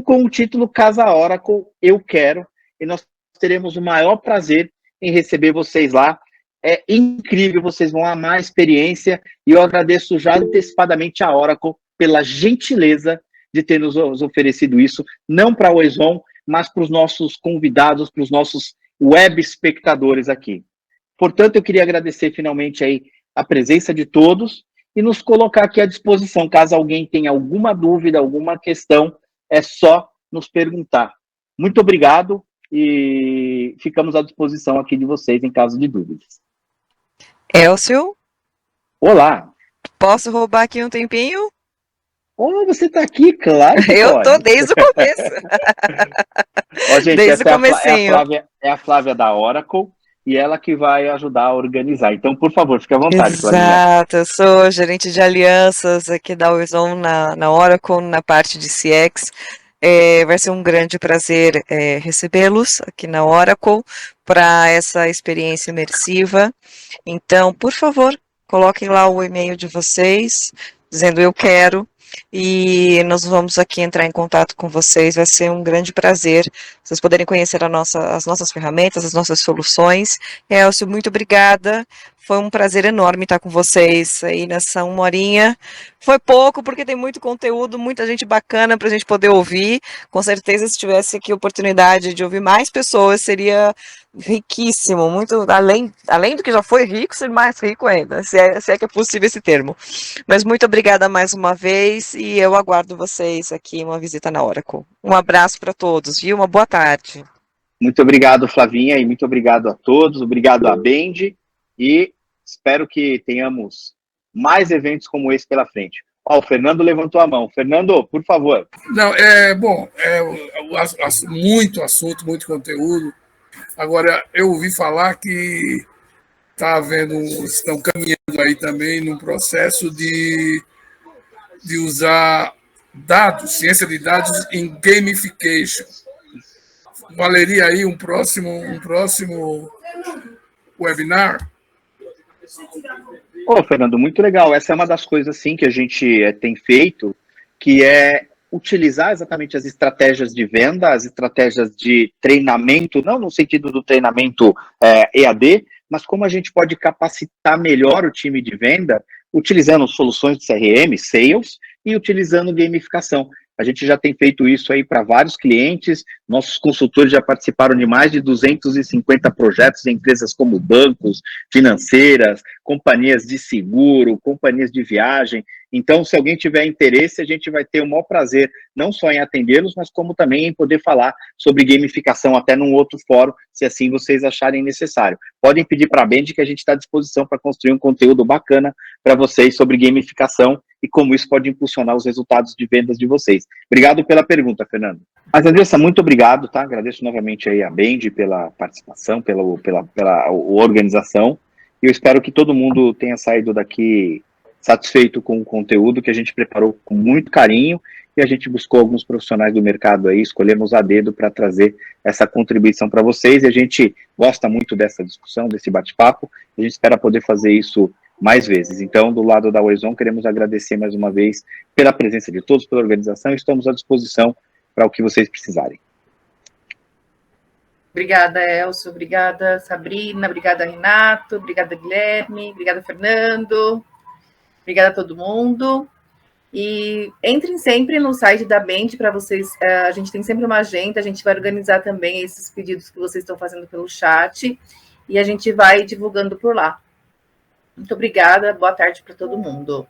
com o título Casa Oracle, eu quero, e nós teremos o maior prazer em receber vocês lá. É incrível, vocês vão amar a experiência, e eu agradeço já antecipadamente a Oracle pela gentileza de ter nos oferecido isso, não para a Oizon, mas para os nossos convidados, para os nossos web espectadores aqui. Portanto, eu queria agradecer finalmente aí a presença de todos e nos colocar aqui à disposição, caso alguém tenha alguma dúvida, alguma questão, é só nos perguntar. Muito obrigado e ficamos à disposição aqui de vocês em caso de dúvidas. Elcio? Olá! Posso roubar aqui um tempinho? Oh, você está aqui, claro que Eu pode. tô desde o começo. Ó, gente, Desde o essa comecinho. é a Flávia da Oracle e ela que vai ajudar a organizar. Então, por favor, fique à vontade, Flavinha. Exato, eu sou gerente de alianças aqui da Wizon na Oracle, na parte de CX. Vai ser um grande prazer recebê-los aqui na Oracle para essa experiência imersiva. Então, por favor, coloquem lá o e-mail de vocês, dizendo eu quero, e nós vamos aqui entrar em contato com vocês. Vai ser um grande prazer vocês poderem conhecer as nossas ferramentas, as nossas soluções. Elcio, muito obrigada. Foi um prazer enorme estar com vocês aí nessa 1 horinha. Foi pouco, porque tem muito conteúdo, muita gente bacana para a gente poder ouvir. Com certeza, se tivesse aqui a oportunidade de ouvir mais pessoas, seria riquíssimo, muito além do que já foi rico, ser mais rico ainda, se é que é possível esse termo. Mas muito obrigada mais uma vez e eu aguardo vocês aqui, uma visita na Oracle. Um abraço para todos, viu? Uma boa tarde. Muito obrigado, Flavinha, e muito obrigado a todos, obrigado a Bend, e espero que tenhamos mais eventos como esse pela frente. Ó, o Fernando levantou a mão. Fernando, por favor. Não, muito assunto, muito conteúdo. Agora, eu ouvi falar que estão caminhando aí também num processo de usar dados, ciência de dados em gamification. Valeria aí um próximo webinar? Ô, Fernando, muito legal. Essa é uma das coisas, sim, que a gente tem feito, que é utilizar exatamente as estratégias de venda, as estratégias de treinamento, não no sentido do treinamento EAD, mas como a gente pode capacitar melhor o time de venda, utilizando soluções de CRM, Sales, e utilizando gamificação. A gente já tem feito isso aí para vários clientes, nossos consultores já participaram de mais de 250 projetos em empresas como bancos, financeiras, companhias de seguro, companhias de viagem. Então, se alguém tiver interesse, a gente vai ter o maior prazer, não só em atendê-los, mas como também em poder falar sobre gamificação até num outro fórum, se assim vocês acharem necessário. Podem pedir para a Bend que a gente está à disposição para construir um conteúdo bacana para vocês sobre gamificação e como isso pode impulsionar os resultados de vendas de vocês. Obrigado pela pergunta, Fernando. Mas, Andressa, muito obrigado, tá? Agradeço novamente aí a Bend pela participação, pela organização, e eu espero que todo mundo tenha saído daqui satisfeito com o conteúdo que a gente preparou com muito carinho, e a gente buscou alguns profissionais do mercado aí, escolhemos a dedo para trazer essa contribuição para vocês, e a gente gosta muito dessa discussão, desse bate-papo, a gente espera poder fazer isso mais vezes. Então, do lado da Wizon, queremos agradecer mais uma vez pela presença de todos, pela organização, e estamos à disposição para o que vocês precisarem. Obrigada, Elcio, obrigada, Sabrina, obrigada, Renato, obrigada, Guilherme, obrigada, Fernando, obrigada a todo mundo. E entrem sempre no site da Bend para vocês, a gente tem sempre uma agenda, a gente vai organizar também esses pedidos que vocês estão fazendo pelo chat, e a gente vai divulgando por lá. Muito obrigada, boa tarde para todo mundo.